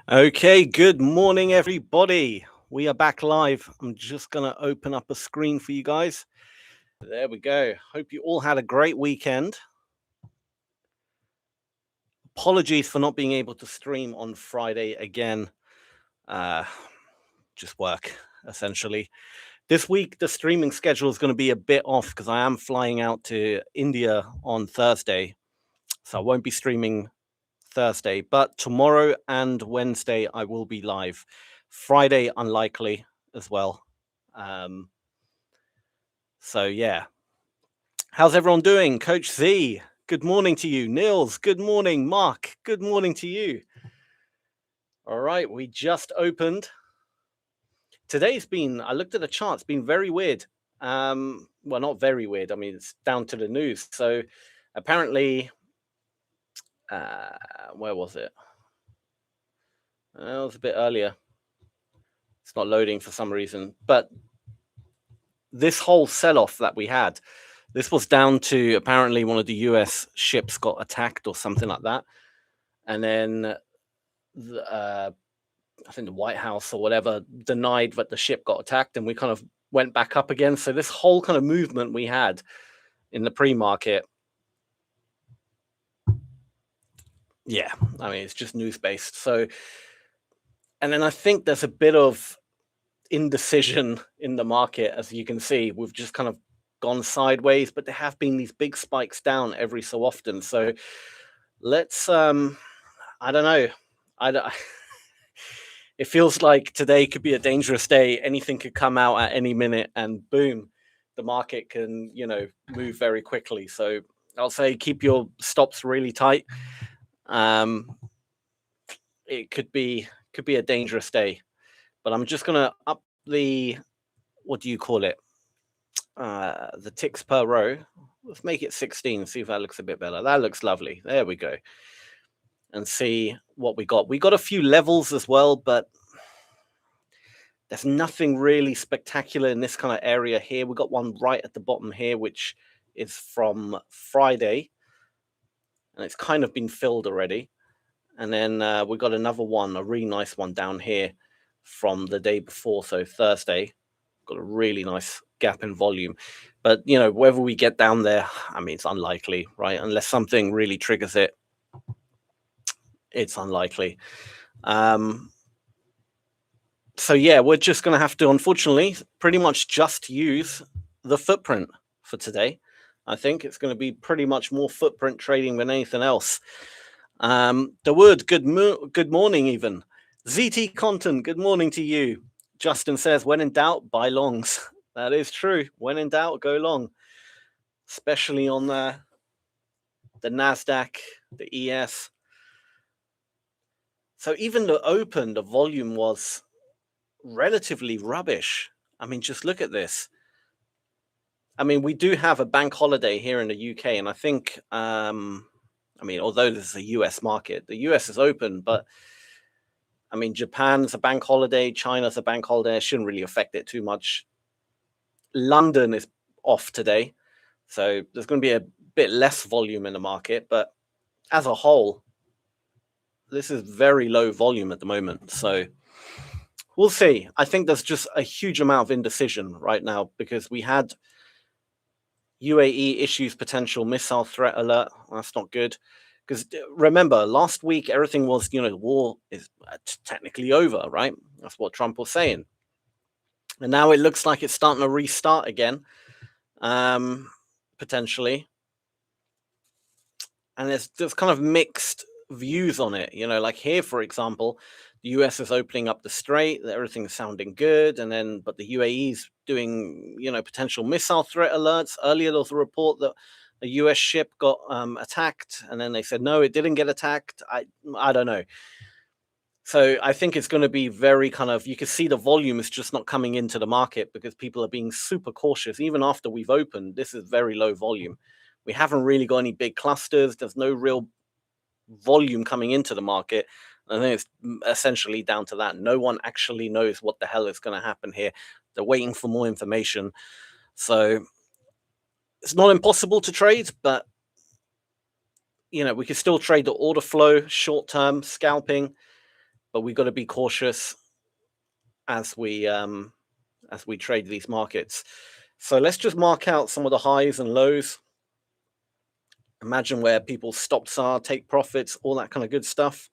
Okay, good morning, everybody. We are back live. I'm just going to open up a screen for you guys. There we go. Hope you all had a great weekend. Apologies for not being able to stream on Friday again. Just work, essentially. This week, the streaming schedule is going to be a bit off because I am flying out to India on Thursday. So I won't be streaming Thursday, but tomorrow and Wednesday I will be live. Friday unlikely as well. Um, so yeah, how's everyone doing? Coach Z, good morning to you. Nils, good morning. Mark, good morning to you. All right, we just opened. Today's been, I looked at the chart, it's been very weird. Well, not very weird. I mean, it's down to the news. So apparently, where was it? It was a bit earlier. It's not loading for some reason, but this whole sell-off that we had, this was down to apparently one of the US ships got attacked or something like that. And then I think the White House or whatever denied that the ship got attacked, and we kind of went back up again. So this whole kind of movement we had in the pre-market, yeah, I mean, it's just news-based. So, and then I think there's a bit of indecision in the market, as you can see. We've just kind of gone sideways, but there have been these big spikes down every so often. So let's I don't know. It feels like today could be a dangerous day. Anything could come out at any minute and boom, the market can, move very quickly. So I'll say keep your stops really tight. It could be a dangerous day. But I'm just gonna up the, what do you call it? The ticks per row. Let's make it 16. See if that looks a bit better. That looks lovely. There we go. And see what we got. We got a few levels as well, but there's nothing really spectacular in this kind of area here. We got one right at the bottom here, which is from Friday, and it's kind of been filled already. And then we got another one, a really nice one down here from the day before, so Thursday. Got a really nice gap in volume. But, whether we get down there, I mean, it's unlikely, right? Unless something really triggers it, it's unlikely. So, yeah, we're just going to have to, unfortunately, pretty much just use the footprint for today. I think it's going to be pretty much more footprint trading than anything else. The word good morning, even. ZT Content, good morning to you. Justin says, when in doubt, buy longs. That is true. When in doubt, go long. Especially on the Nasdaq, the ES. So even the open, the volume was relatively rubbish. I mean, just look at this. I mean, we do have a bank holiday here in the UK, and I think, although this is a US market, the US is open, but I mean, Japan's a bank holiday, China's a bank holiday. It shouldn't really affect it too much. London is off today, so there's going to be a bit less volume in the market, but as a whole, this is very low volume at the moment. So we'll see. I think there's just a huge amount of indecision right now because we had UAE issues potential missile threat alert. That's not good. Because remember, last week, everything was, the war is technically over, right? That's what Trump was saying. And now it looks like it's starting to restart again, potentially. And there's kind of mixed views on it. Like here, for example, the US is opening up the strait, everything's sounding good. But the UAE's doing, potential missile threat alerts. Earlier, there was a report that a US ship got attacked, and then they said no, it didn't get attacked. I don't know. So I think it's going to be very kind of, you can see the volume is just not coming into the market because people are being super cautious. Even after we've opened, this is very low volume. We haven't really got any big clusters. There's no real volume coming into the market. I think it's essentially down to that. No one actually knows what the hell is going to happen here. They're waiting for more information. So it's not impossible to trade, but we can still trade the order flow, short-term scalping. but we got to be cautious as we trade these markets. So let's just mark out some of the highs and lows. Imagine where people's stops are, take profits, all that kind of good stuff.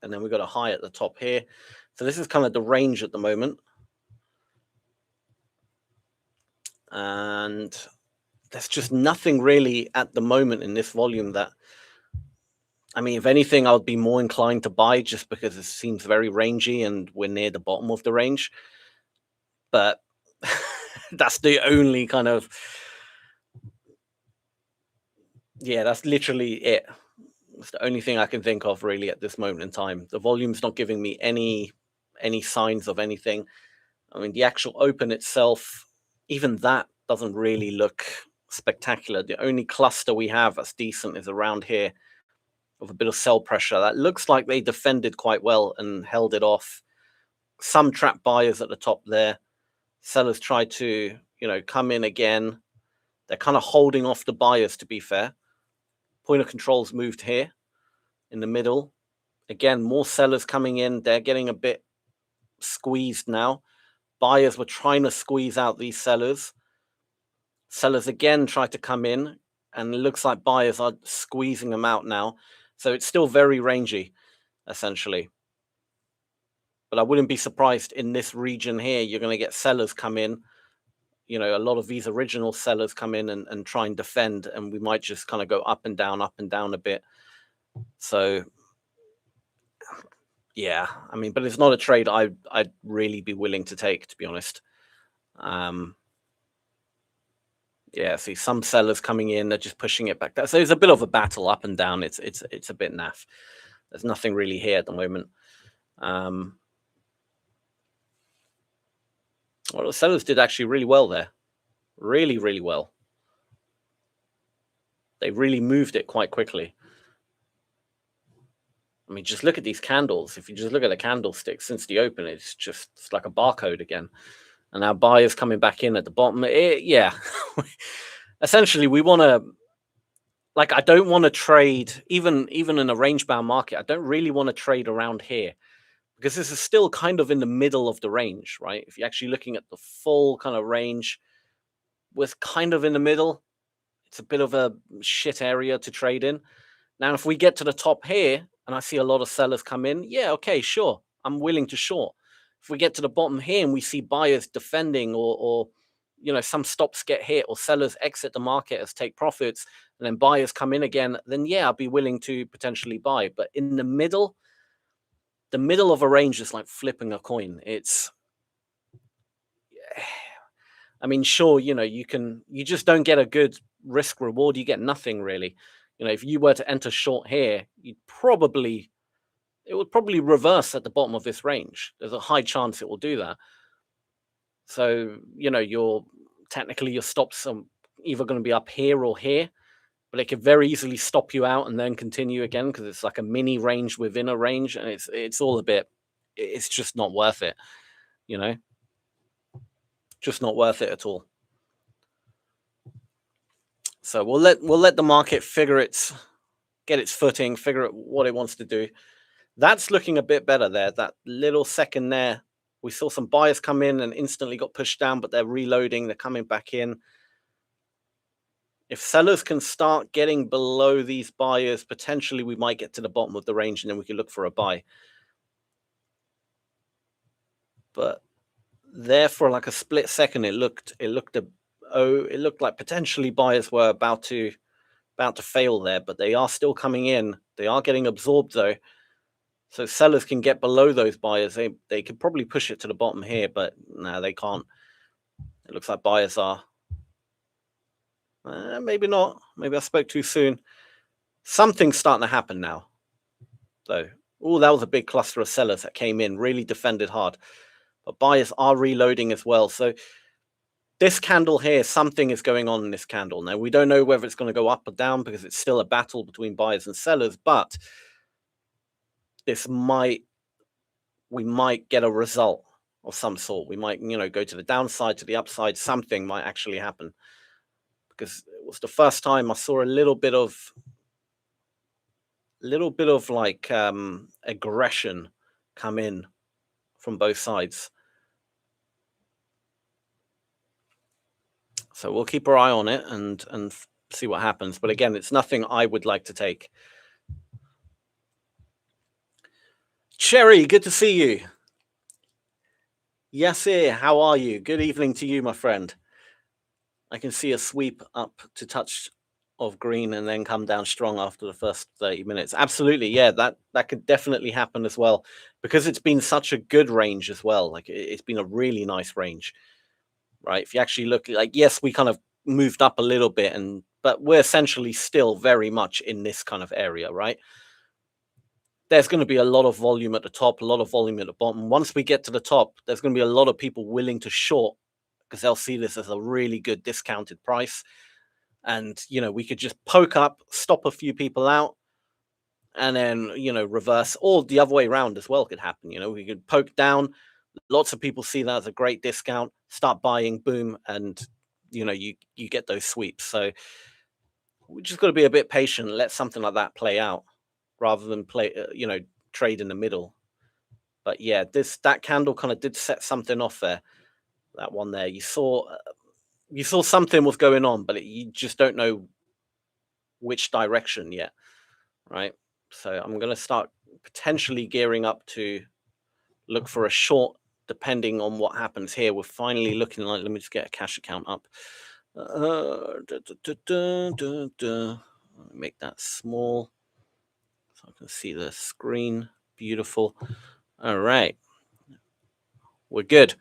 And then we've got a high at the top here. So this is kind of the range at the moment. And there's just nothing really at the moment in this volume that, I mean, if anything, I would be more inclined to buy just because it seems very rangy and we're near the bottom of the range. But that's the only kind of, yeah, that's literally it. It's the only thing I can think of really at this moment in time. The volume's not giving me any signs of anything. I mean, the actual open itself, even that doesn't really look spectacular. The only cluster we have that's decent is around here with a bit of sell pressure. That looks like they defended quite well and held it off. Some trap buyers at the top there. Sellers tried to, come in again. They're kind of holding off the buyers, to be fair. Point of control's moved here in the middle. Again, more sellers coming in. They're getting a bit squeezed now. Buyers were trying to squeeze out these sellers. Sellers again tried to come in, and it looks like buyers are squeezing them out now. So it's still very rangy, essentially. But I wouldn't be surprised in this region here, you're going to get sellers come in. A lot of these original sellers come in and try and defend, and we might just kind of go up and down a bit. So, yeah, I mean, but it's not a trade I'd really be willing to take, to be honest. Yeah, see some sellers coming in, they're just pushing it back down. So it's a bit of a battle up and down. It's a bit naff. There's nothing really here at the moment. Well, the sellers did actually really well there. Really, really well. They really moved it quite quickly. I mean, just look at these candles. If you just look at the candlesticks since the open, it's like a barcode again. And now buyers coming back in at the bottom. Yeah. Essentially, we want to, I don't want to trade, even in a range-bound market, I don't really want to trade around here because this is still kind of in the middle of the range, right? If you're actually looking at the full kind of range, we're kind of in the middle. It's a bit of a shit area to trade in. Now, if we get to the top here and I see a lot of sellers come in, yeah, okay, sure. I'm willing to short. If we get to the bottom here and we see buyers defending or some stops get hit or sellers exit the market as take profits and then buyers come in again, then yeah, I'll be willing to potentially buy. But in the middle of a range is like flipping a coin. It's, I mean, sure, you just don't get a good risk reward. You get nothing really. If you were to enter short here, it would probably reverse at the bottom of this range. There's a high chance it will do that. So, your stops are either going to be up here or here, but it could very easily stop you out and then continue again because it's like a mini range within a range, and it's all a bit, it's just not worth it, just not worth it at all. So we'll let the market get its footing, figure out what it wants to do. That's looking a bit better there. That little second there, we saw some buyers come in and instantly got pushed down, but they're reloading. They're coming back in. If sellers can start getting below these buyers, potentially we might get to the bottom of the range and then we can look for a buy. But there for like a split second, it looked like potentially buyers were about to fail there, but they are still coming in. They are getting absorbed though. So sellers can get below those buyers. They could probably push it to the bottom here, but no, they can't. It looks like buyers are. Maybe not. Maybe I spoke too soon. Something's starting to happen now. So, that was a big cluster of sellers that came in, really defended hard. But buyers are reloading as well. So this candle here, something is going on in this candle. Now, we don't know whether it's going to go up or down because it's still a battle between buyers and sellers, but we might get a result of some sort. We might, go to the downside, to the upside. Something might actually happen because it was the first time I saw a little bit of little bit of like aggression come in from both sides. So we'll keep our eye on it and see what happens. But again, it's nothing I would like to take. Cherry, good to see you. Yasir, how are you? Good evening to you, my friend. I can see a sweep up to touch of green and then come down strong after the first 30 minutes. Absolutely, yeah, that could definitely happen as well, because it's been such a good range as well. Like it's been a really nice range, right? If you actually look, like, yes, we kind of moved up a little bit, but we're essentially still very much in this kind of area, right? There's going to be a lot of volume at the top, a lot of volume at the bottom. Once we get to the top, there's going to be a lot of people willing to short because they'll see this as a really good discounted price. And, we could just poke up, stop a few people out, and then, reverse, or the other way around as well could happen. We could poke down. Lots of people see that as a great discount, start buying, boom, and, you get those sweeps. So we just got to be a bit patient, let something like that play out rather than trade in the middle. But yeah, that candle kind of did set something off there. That one there, you saw something was going on, but you just don't know which direction yet, right? So I'm going to start potentially gearing up to look for a short, depending on what happens here. We're finally looking like, let me just get a cash account up. Make that small so I can see the screen. Beautiful. All right. We're good.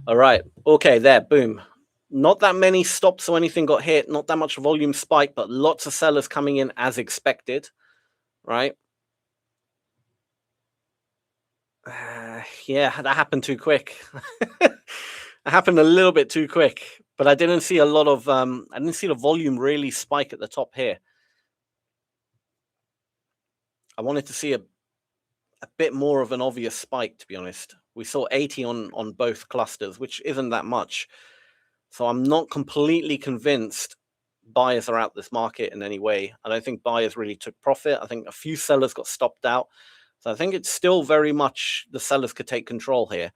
All right. Okay, there. Boom. Not that many stops or anything got hit. Not that much volume spike, but lots of sellers coming in as expected, right? Yeah, that happened too quick. It happened a little bit too quick, but I didn't see a lot of I didn't see the volume really spike at the top here. I wanted to see a bit more of an obvious spike, to be honest. We saw 80 on both clusters, which isn't that much. So I'm not completely convinced buyers are out this market in any way. I don't think buyers really took profit. I think a few sellers got stopped out. So I think it's still very much the sellers could take control here.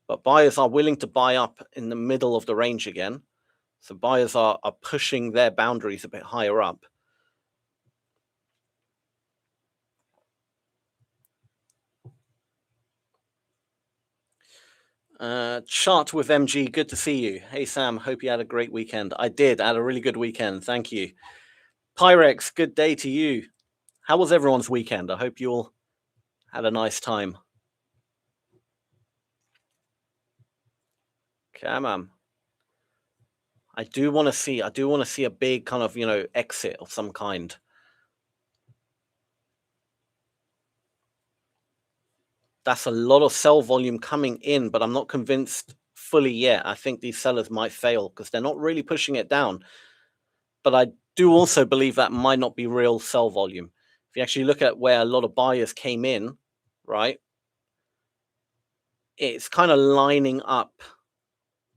But buyers are willing to buy up in the middle of the range again. So buyers are pushing their boundaries a bit higher up. Chart with MG, good to see you. Hey Sam, hope you had a great weekend. I did. I had a really good weekend. Thank you. Pyrex, good day to you. How was everyone's weekend? I hope you all had a nice time. Come on. I do want to see a big kind of, exit of some kind. That's a lot of sell volume coming in, but I'm not convinced fully yet. I think these sellers might fail because they're not really pushing it down. But I do also believe that might not be real sell volume. If you actually look at where a lot of buyers came in, right, it's kind of lining up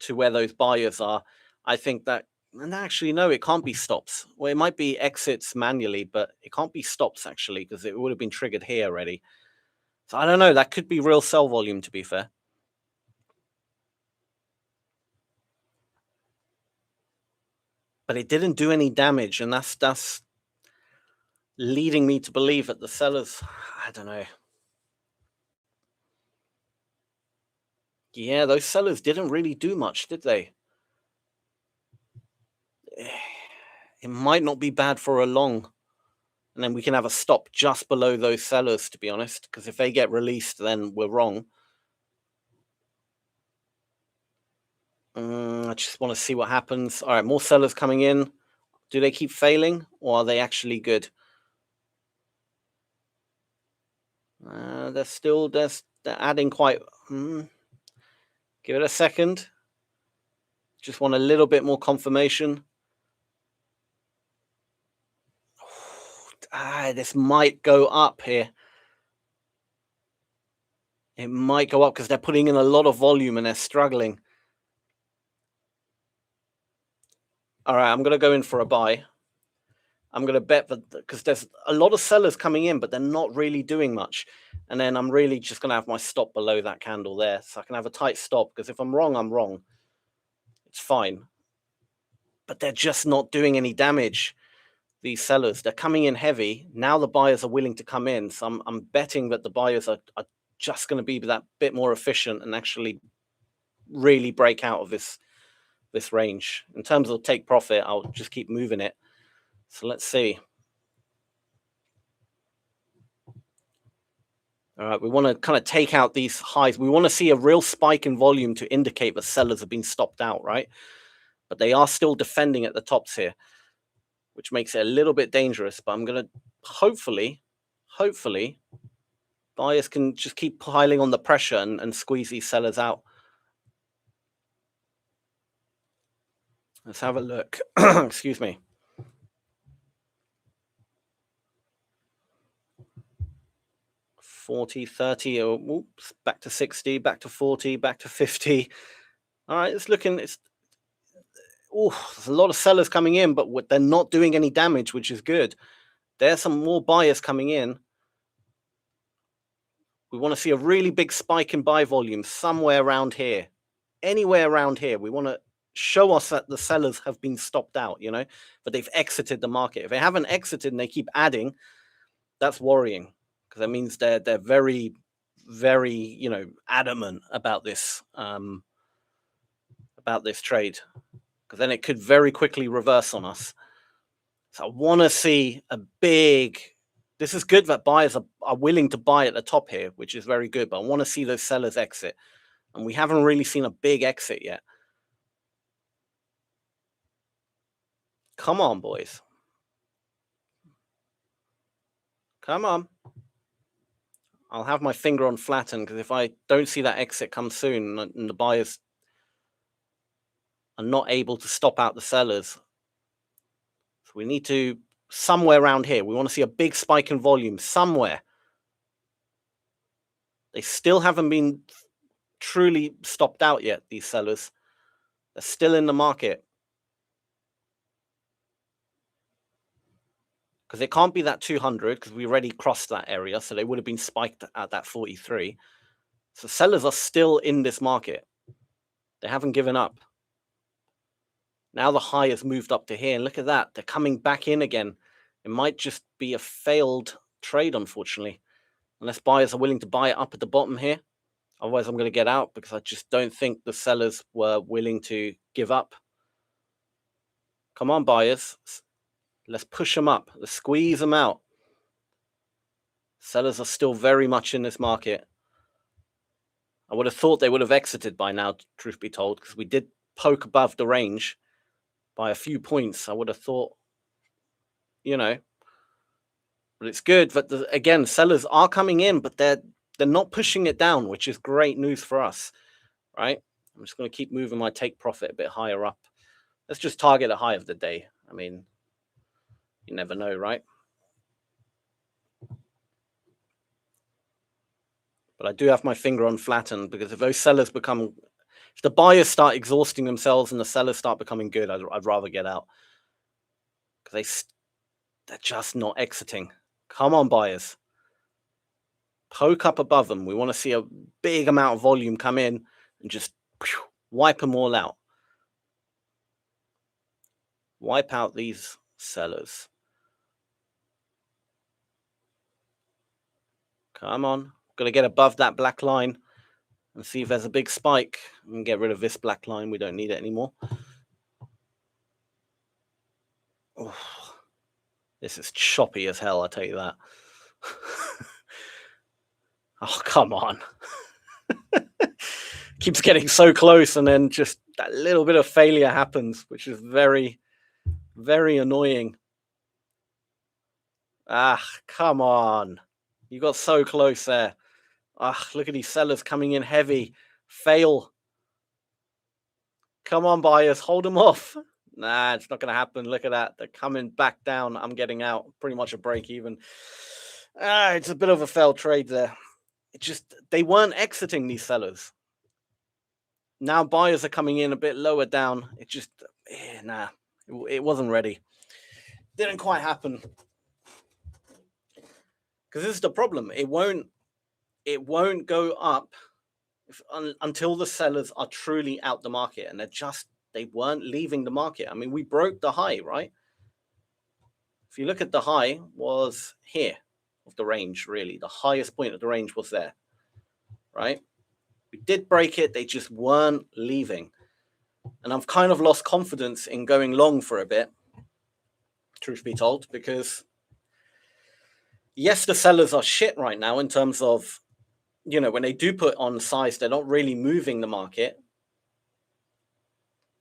to where those buyers are. I think that, and actually, no, it can't be stops. Well, it might be exits manually, but it can't be stops actually, because it would have been triggered here already. So I don't know. That could be real sell volume, to be fair. But it didn't do any damage, and that's leading me to believe that the sellers, I don't know. Yeah, those sellers didn't really do much, did they? It might not be bad for a long, and then we can have a stop just below those sellers, to be honest, because if they get released, then we're wrong. I just want to see what happens. All right, more sellers coming in. Do they keep failing, or are they actually good? They're adding quite. Give it a second. Just want a little bit more confirmation. This might go up here. It might go up because they're putting in a lot of volume and they're struggling. All right, I'm going to go in for a buy. I'm going to bet that because there's a lot of sellers coming in, but they're not really doing much. And then I'm really just going to have my stop below that candle there. So I can have a tight stop, because if I'm wrong, I'm wrong. It's fine. But they're just not doing any damage, these sellers. They're coming in heavy. Now the buyers are willing to come in. So I'm betting that the buyers are just going to be that bit more efficient and actually really break out of this range. In terms of take profit, I'll just keep moving it. So let's see. All right, we want to kind of take out these highs. We want to see a real spike in volume to indicate that sellers have been stopped out, right? But they are still defending at the tops here, which makes it a little bit dangerous. But I'm going to hopefully, buyers can just keep piling on the pressure and squeeze these sellers out. Let's have a look. Excuse me. $40, $30, oops, back to 60, back to 40, back to 50. All right, it's looking, there's a lot of sellers coming in, but they're not doing any damage, which is good. There's some more buyers coming in. We want to see a really big spike in buy volume somewhere around here, anywhere around here. We want to show us that the sellers have been stopped out, but they've exited the market. If they haven't exited and they keep adding, that's worrying, because that means they're very, very, adamant about this trade, because then it could very quickly reverse on us. So I want to see a big. This is good that buyers are willing to buy at the top here, which is very good. But I want to see those sellers exit, and we haven't really seen a big exit yet. Come on, boys. Come on. I'll have my finger on flatten, because if I don't see that exit come soon and the buyers are not able to stop out the sellers, so we need to, somewhere around here, we want to see a big spike in volume somewhere. They still haven't been truly stopped out yet, these sellers. They're still in the market. Because it can't be that 200, because we already crossed that area, so they would have been spiked at that 43. So sellers are still in this market. They haven't given up. Now the high has moved up to here, and look at that. They're coming back in again. It might just be a failed trade, unfortunately, unless buyers are willing to buy it up at the bottom here. Otherwise, I'm going to get out, because I just don't think the sellers were willing to give up. Come on, buyers. Let's push them up. Let's squeeze them out. Sellers are still very much in this market. I would have thought they would have exited by now, truth be told, because we did poke above the range by a few points. I would have thought, but it's good that, again, sellers are coming in, but they're not pushing it down, which is great news for us, right? I'm just going to keep moving my take profit a bit higher up. Let's just target a high of the day. I mean, you never know, right? But I do have my finger on flatten, because if those sellers if the buyers start exhausting themselves and the sellers start becoming good, I'd rather get out, because they're just not exiting. Come on, buyers. Poke up above them. We want to see a big amount of volume come in and just wipe them all out. Wipe out these sellers. Come on. Got to get above that black line and see if there's a big spike. We can get rid of this black line. We don't need it anymore. Oh, this is choppy as hell, I'll tell you that. Oh, come on. Keeps getting so close, and then just that little bit of failure happens, which is very, very annoying. Ah, come on. You got so close there. Ah, look at these sellers coming in heavy. Fail. Come on, buyers. Hold them off. Nah, it's not going to happen. Look at that. They're coming back down. I'm getting out. Pretty much a break even. It's a bit of a failed trade there. They weren't exiting, these sellers. Now buyers are coming in a bit lower down. It wasn't ready. Didn't quite happen. Because this is the problem. It won't go up until the sellers are truly out the market, and they weren't leaving the market. I mean, we broke the high, right? If you look at the high was here of the range, really. The highest point of the range was there, right? We did break it. They just weren't leaving. And I've kind of lost confidence in going long for a bit, truth be told, because yes, the sellers are shit right now in terms of, when they do put on size, they're not really moving the market,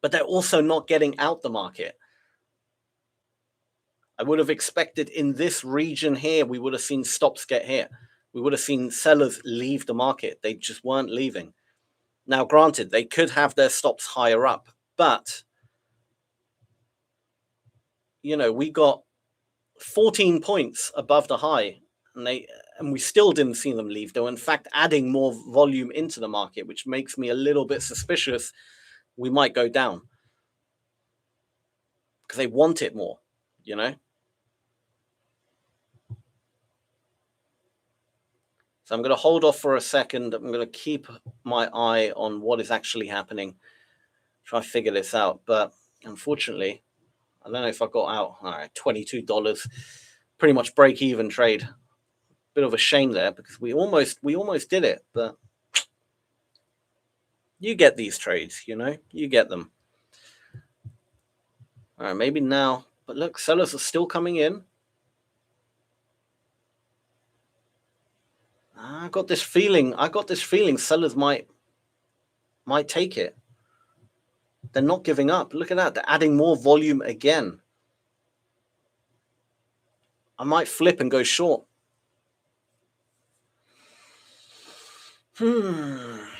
but they're also not getting out the market. I would have expected in this region here, we would have seen stops get hit. We would have seen sellers leave the market. They just weren't leaving. Now, granted, they could have their stops higher up, but, we got 14 points above the high, and we still didn't see them leave. They were, in fact, adding more volume into the market, which makes me a little bit suspicious we might go down because they want it more, So I'm going to hold off for a second. I'm going to keep my eye on what is actually happening, try to figure this out. But unfortunately, I don't know if I got out. All right, $22, pretty much break even trade. Bit of a shame there because we almost did it, but you get these trades, you get them. All right, maybe now, but look, sellers are still coming in. I got this feeling sellers might take it. They're not giving up. Look at that. They're adding more volume again. I might flip and go short. Because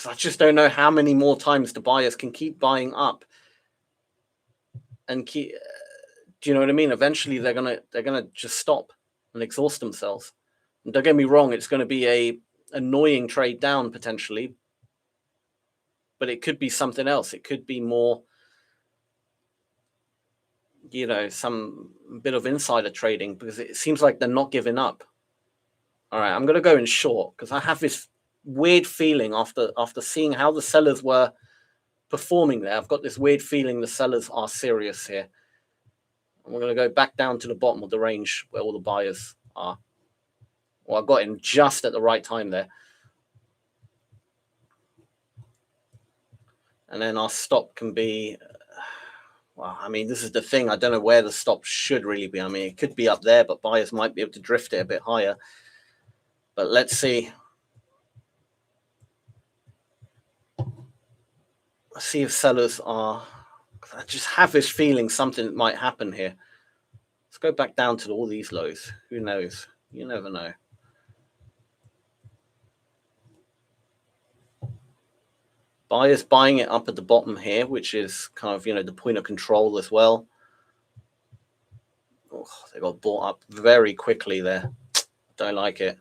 I just don't know how many more times the buyers can keep buying up and keep. Do you know what I mean? Eventually, they're gonna just stop and exhaust themselves. And don't get me wrong; it's going to be a annoying trade down potentially, but it could be something else. It could be more, some bit of insider trading because it seems like they're not giving up. All right, I'm going to go in short because I have this weird feeling after seeing how the sellers were performing there. I've got this weird feeling the sellers are serious here. And we're going to go back down to the bottom of the range where all the buyers are. Well, I got in just at the right time there. And then our stop can be, well, I mean, this is the thing. I don't know where the stop should really be. I mean, it could be up there, but buyers might be able to drift it a bit higher. But let's see. Let's see if sellers are. I just have this feeling something might happen here. Let's go back down to all these lows. Who knows? You never know. Buyers buying it up at the bottom here, which is kind of, the point of control as well. Oh, they got bought up very quickly there. Don't like it.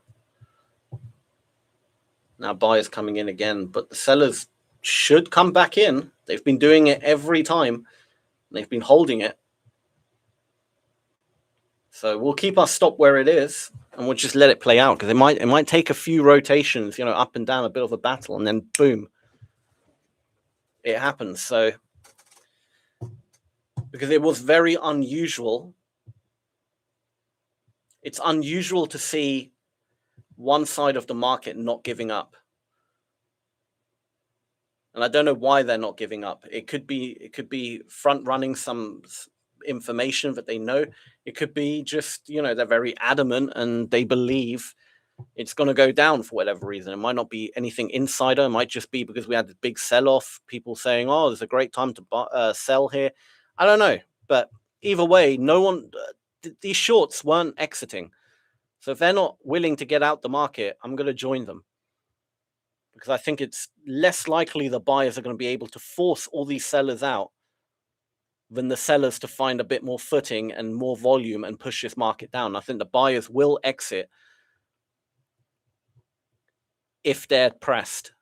Now buyers coming in again, but the sellers should come back in. They've been doing it every time. They've been holding it. So we'll keep our stop where it is, and we'll just let it play out because it might take a few rotations, up and down, a bit of a battle, and then boom, it happens. So because it was very unusual. It's unusual to see one side of the market not giving up. And I don't know why they're not giving up. It could be front running some information that they know. It could be just, they're very adamant and they believe it's going to go down for whatever reason. It might not be anything insider. It might just be because we had the big sell-off. People saying, oh, there's a great time to sell here. I don't know. But either way, no one, these shorts weren't exiting. So if they're not willing to get out the market, I'm going to join them. Because I think it's less likely the buyers are going to be able to force all these sellers out than the sellers to find a bit more footing and more volume and push this market down. I think the buyers will exit if they're pressed.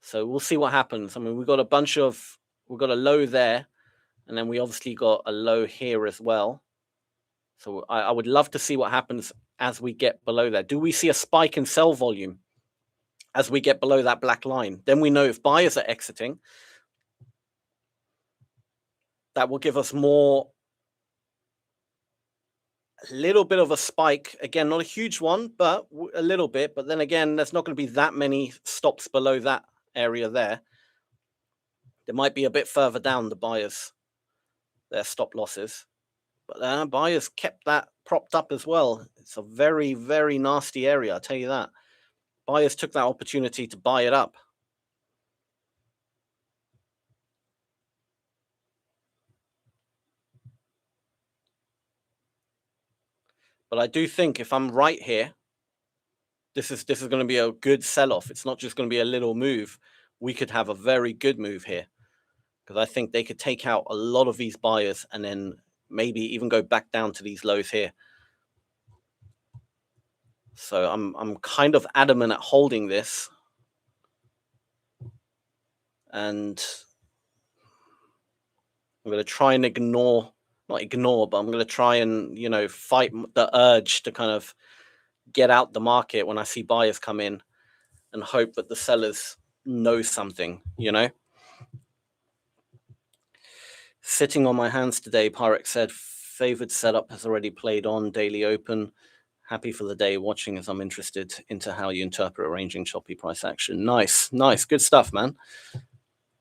So we'll see what happens. I mean, we've got a bunch of we've got a low there, and then we obviously got a low here as well. So I would love to see what happens as we get below there. Do we see a spike in sell volume as we get below that black line? Then we know if buyers are exiting, that will give us more, a little bit of a spike. Again, not a huge one, but a little bit. But then again, there's not going to be that many stops below that area there. There might be a bit further down, the buyers, their stop losses. But buyers kept that propped up as well. It's a very, very nasty area, I'll tell you that. Buyers took that opportunity to buy it up. But I do think if I'm right here, this is going to be a good sell-off. It's not just going to be a little move. We could have a very good move here, because I think they could take out a lot of these buyers and then maybe even go back down to these lows here. So I'm kind of adamant at holding this, and I'm going to try and not ignore, but I'm going to try and, fight the urge to kind of get out the market when I see buyers come in, and hope that the sellers know something, Sitting on my hands today, Pyrex said, favored setup has already played on daily open. Happy for the day watching, as I'm interested into how you interpret arranging choppy price action. Nice. Good stuff, man.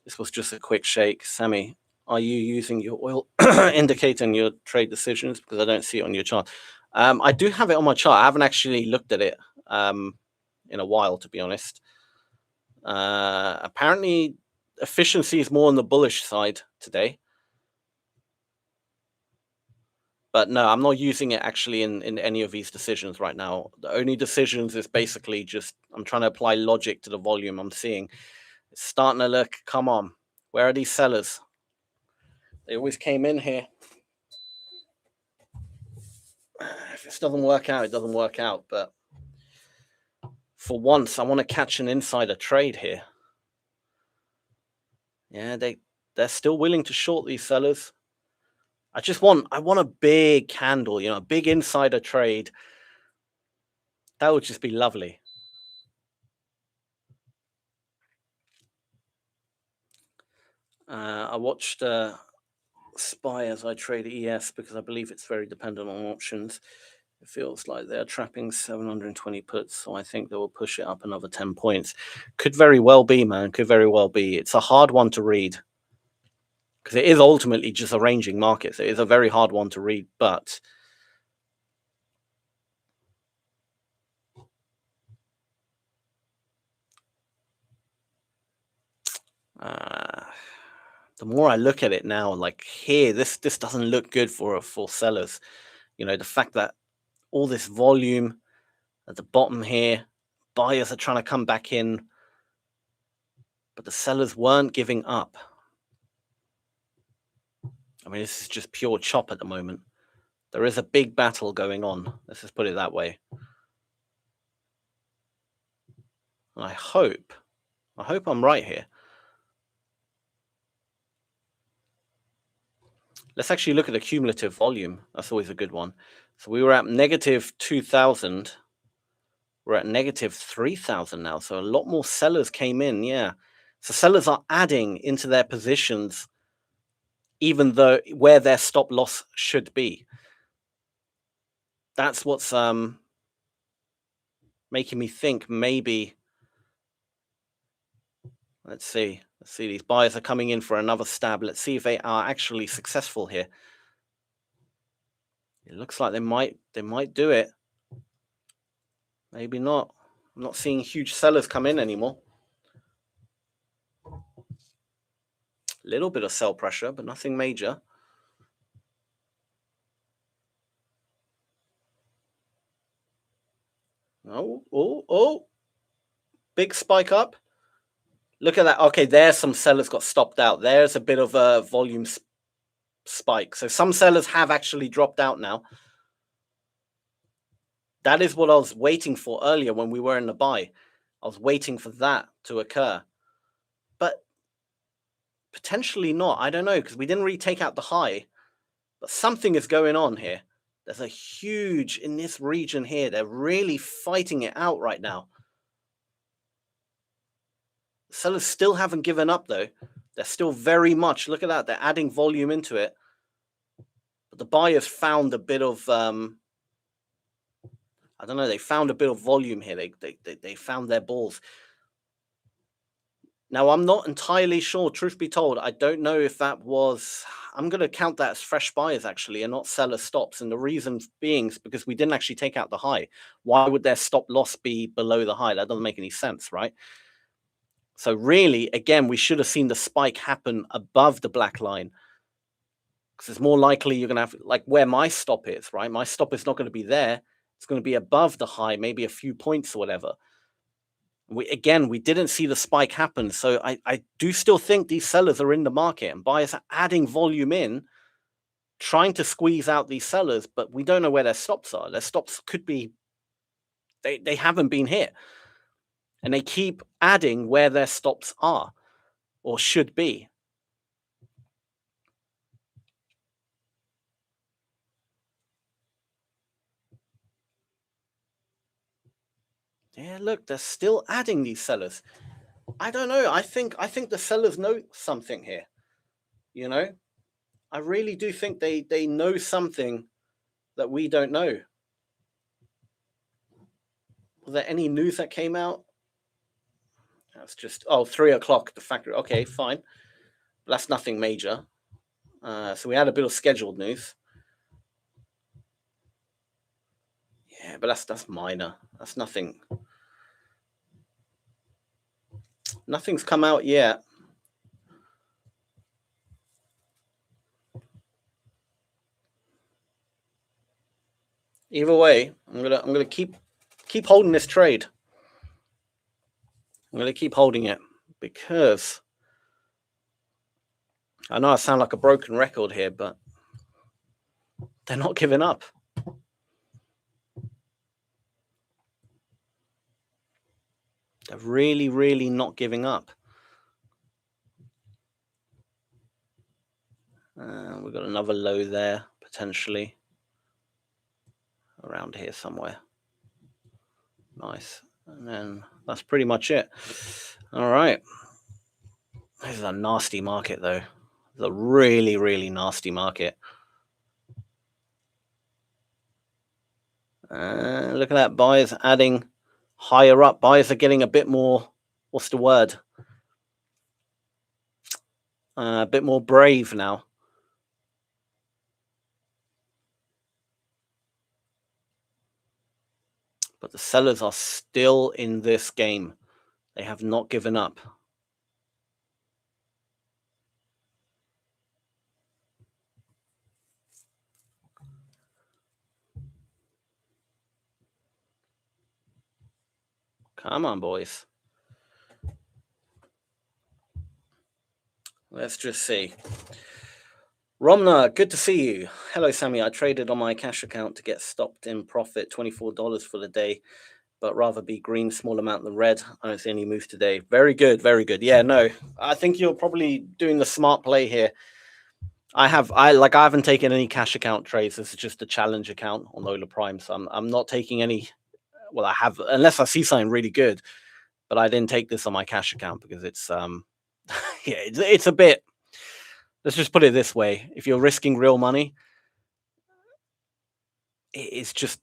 This was just a quick shake. Sammy, are you using your oil indicator in your trade decisions? Because I don't see it on your chart. I do have it on my chart. I haven't actually looked at it in a while, to be honest. Apparently, efficiency is more on the bullish side today. But no, I'm not using it actually in any of these decisions right now. The only decisions is basically just I'm trying to apply logic to the volume I'm seeing. It's starting to look, come on, where are these sellers? They always came in here. If this doesn't work out, it doesn't work out. But for once, I want to catch an insider trade here. Yeah, they're still willing to short these sellers. I want a big candle, a big insider trade. That would just be lovely. I watched SPY as I trade ES because I believe it's very dependent on options. It feels like they're trapping 720 puts, so I think they will push it up another 10 points. Could very well be, man. Could very well be. It's a hard one to read because it is ultimately just arranging markets. It is a very hard one to read, but the more I look at it now, like here, this doesn't look good for sellers. The fact that all this volume at the bottom here, buyers are trying to come back in, but the sellers weren't giving up. I mean, this is just pure chop at the moment. There is a big battle going on. Let's just put it that way. And I hope I'm right here. Let's actually look at the cumulative volume. That's always a good one. So we were at negative 2,000. We're at negative 3,000 now. So a lot more sellers came in. Yeah. So sellers are adding into their positions, even though where their stop loss should be. That's what's making me think maybe. Let's see. These buyers are coming in for another stab. Let's see if they are actually successful here. It looks like they might do it. Maybe not. I'm not seeing huge sellers come in anymore. A little bit of sell pressure, but nothing major. Oh. Big spike up. Look at that. Okay, there's some sellers got stopped out. There's a bit of a volume spike. So some sellers have actually dropped out now. That is what I was waiting for earlier when we were in the buy. I was waiting for that to occur. But Potentially not. I don't know, because we didn't really take out the high, but something is going on here. There's a huge, in this region here, they're really fighting it out right now. Sellers still haven't given up though. They're still very much, look at that, they're adding volume into it. But the buyers found a bit of, I don't know, they found a bit of volume here. They found their balls. Now, I'm not entirely sure, truth be told, I don't know if that was, I'm going to count that as fresh buyers actually, and not seller stops. And the reason being is because we didn't actually take out the high. Why would their stop loss be below the high? That doesn't make any sense, right? So really, again, we should have seen the spike happen above the black line, because it's more likely you're going to have, like where my stop is, right? My stop is not going to be there. It's going to be above the high, maybe a few points or whatever. We didn't see the spike happen. So I do still think these sellers are in the market and buyers are adding volume in, trying to squeeze out these sellers, but we don't know where their stops are. Their stops could be, they haven't been hit. And they keep adding where their stops are or should be. Yeah, look, they're still adding these sellers. I don't know. I think the sellers know something here. You know, I really do think they know something that we don't know. Was there any news that came out? That's just 3 o'clock. The factory. Okay, fine. But that's nothing major. So we had a bit of scheduled news. Yeah, but that's minor. That's nothing. Nothing's come out yet. Either way, I'm gonna keep holding this trade. I'm gonna keep holding it because I know I sound like a broken record here, but they're not giving up. They're really, really not giving up. We've got another low there, potentially. Around here somewhere. Nice. And then that's pretty much it. All right. This is a nasty market, though. It's a really, really nasty market. Look at that. Buyers adding higher up. Buyers are getting a bit more, what's the word? A bit more brave now. But the sellers are still in this game. They have not given up. Come on, boys. Let's just see. Romna, good to see you. Hello, Sammy. I traded on my cash account to get stopped in profit, $24 for the day, but rather be green, small amount than red. I don't see any moves today. Very good, very good. Yeah, no, I think you're probably doing the smart play here. I haven't taken any cash account trades. This is just a challenge account on Lola Prime, so I'm not taking any. Well, I have, unless I see something really good, but I didn't take this on my cash account because it's yeah, it's a bit. Let's just put it this way: if you're risking real money, it's just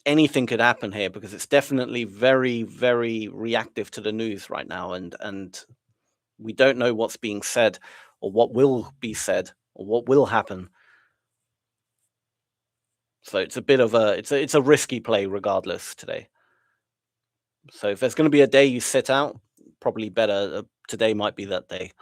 anything could happen here because it's definitely very, very reactive to the news right now, and we don't know what's being said or what will be said or what will happen. So it's a bit of it's a risky play regardless today. So if there's going to be a day you sit out, probably better today might be that day.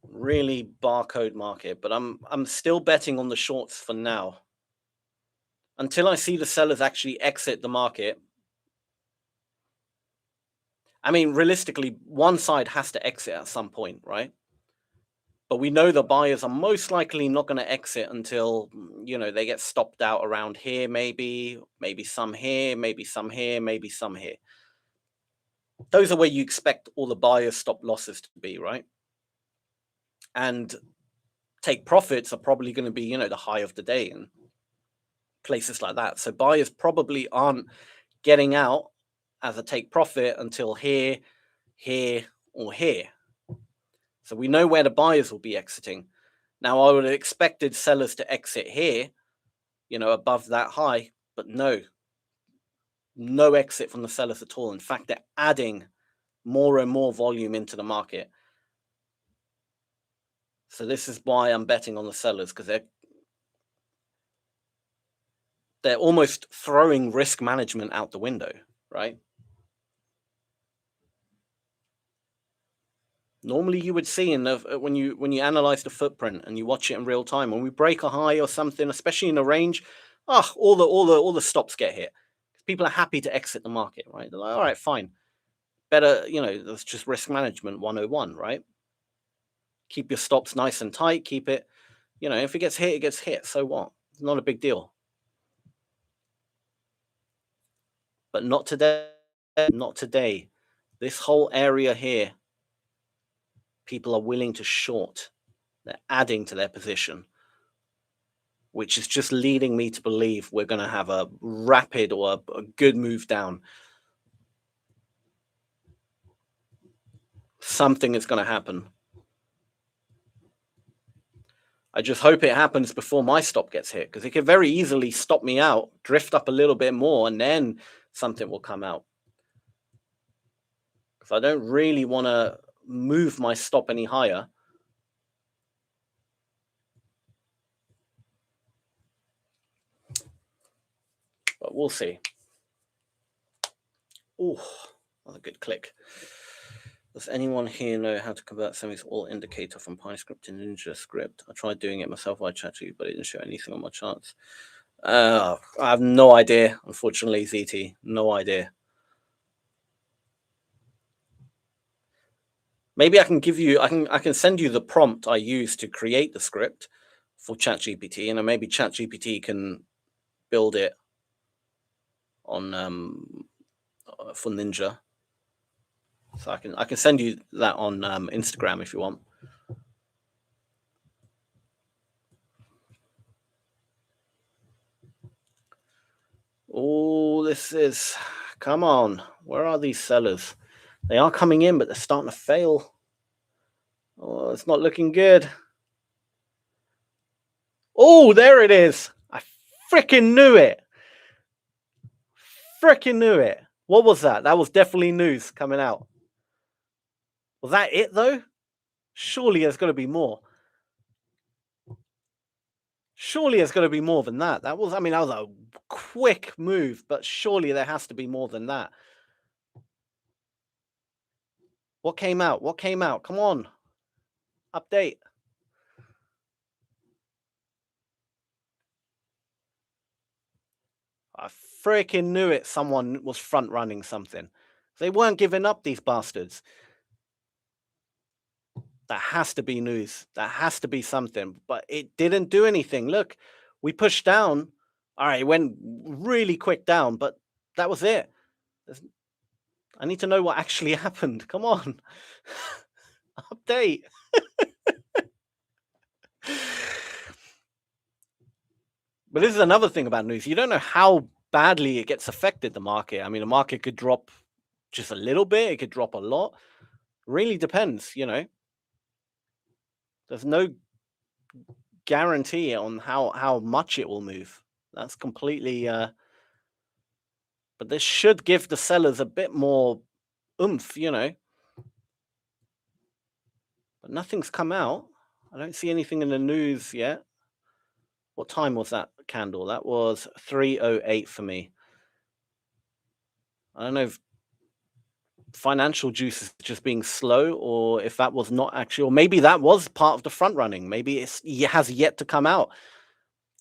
Really barcode market, but I'm still betting on the shorts for now. Until I see the sellers actually exit the market. I mean, realistically, one side has to exit at some point, right? But we know the buyers are most likely not going to exit until, they get stopped out around here, maybe some here, maybe some here, maybe some here. Those are where you expect all the buyers' stop losses to be, right? And take profits are probably going to be, the high of the day and places like that. So buyers probably aren't getting out as a take profit until here, here, or here. So we know where the buyers will be exiting. Now, I would have expected sellers to exit here, above that high, but no exit from the sellers at all. In fact, they're adding more and more volume into the market. So this is why I'm betting on the sellers, because they're almost throwing risk management out the window, right? Normally you would see when you analyze the footprint and you watch it in real time, when we break a high or something, especially in a range, all the stops get hit. People are happy to exit the market, right? They're like, all right, fine. Better, that's just risk management 101, right? Keep your stops nice and tight, keep it, if it gets hit, it gets hit. So what? It's not a big deal. But not today. Not today. This whole area here, people are willing to short. They're adding to their position, which is just leading me to believe we're going to have a rapid or a good move down. Something is going to happen. I just hope it happens before my stop gets hit, because it could very easily stop me out, drift up a little bit more, and then something will come out. Because I don't really want to move my stop any higher. But we'll see. Oh, that's a good click. Does anyone here know how to convert semis all indicator from PyScript to Ninja script? I tried doing it myself via ChatGPT, but it didn't show anything on my charts. I have no idea, unfortunately, ZT. No idea. Maybe I can give you, I can send you the prompt I used to create the script for ChatGPT, and then maybe ChatGPT can build it on for Ninja. So I can send you that on Instagram if you want. Oh, come on. Where are these sellers? They are coming in, but they're starting to fail. Oh, it's not looking good. Oh, there it is. I freaking knew it. Freaking knew it. What was that? That was definitely news coming out. Was that it, though? Surely there's got to be more. Surely there's got to be more than that. That was a quick move, but surely there has to be more than that. What came out? What came out? Come on. Update. I freaking knew it. Someone was front running something. They weren't giving up, these bastards. That has to be news. That has to be something. But it didn't do anything. Look, we pushed down. All right, it went really quick down, but that was it. I need to know what actually happened. Come on. Update. But this is another thing about news. You don't know how badly it gets affected, the market. I mean, the market could drop just a little bit. It could drop a lot. Really depends, There's no guarantee on how much it will move. That's completely... But this should give the sellers a bit more oomph, But nothing's come out. I don't see anything in the news yet. What time was that candle? That was 3:08 for me. I don't know if financial juice is just being slow, or if that was not actually, or maybe that was part of the front running. Maybe it has yet to come out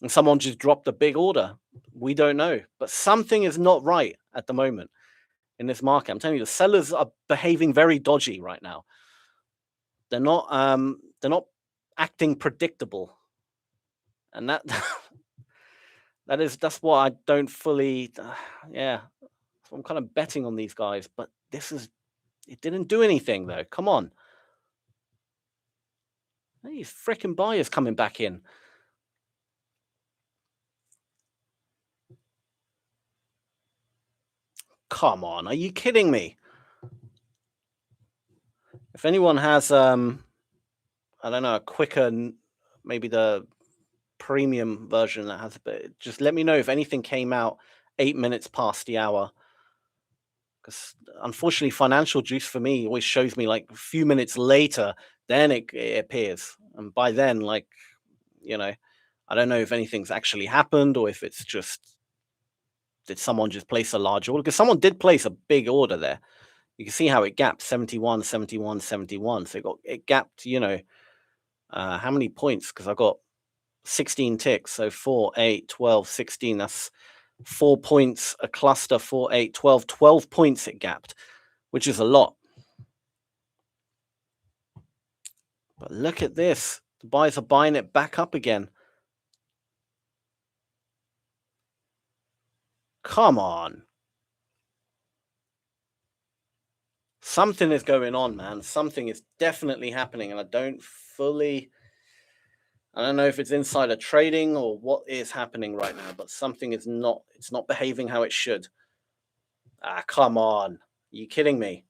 and someone just dropped a big order. We don't know, but something is not right at the moment in this market. I'm telling you, the sellers are behaving very dodgy right now. They're not acting predictable. And that's what I don't fully yeah. So I'm kind of betting on these guys, but it didn't do anything though. Come on. These freaking buyers coming back in. Come on, are you kidding me? If anyone has I don't know, a quicker, maybe the premium version that has a bit, just let me know if anything came out 8 minutes past the hour. Because unfortunately, financial juice for me always shows me like a few minutes later, then it appears. And by then, like, you know, I don't know if anything's actually happened or if it's just, did someone just place a large order? Because someone did place a big order there. You can see how it gapped 71, 71, 71. So it gapped, how many points? Because I got 16 ticks. So 4, 8, 12, 16. That's 4 points a cluster, 4, 8, 12. 12 points it gapped, which is a lot. But look at this. The buyers are buying it back up again. Come on. Something is going on, man. Something is definitely happening. And I don't know if it's insider trading or what is happening right now, but something is not, it's not behaving how it should. Come on. Are you kidding me?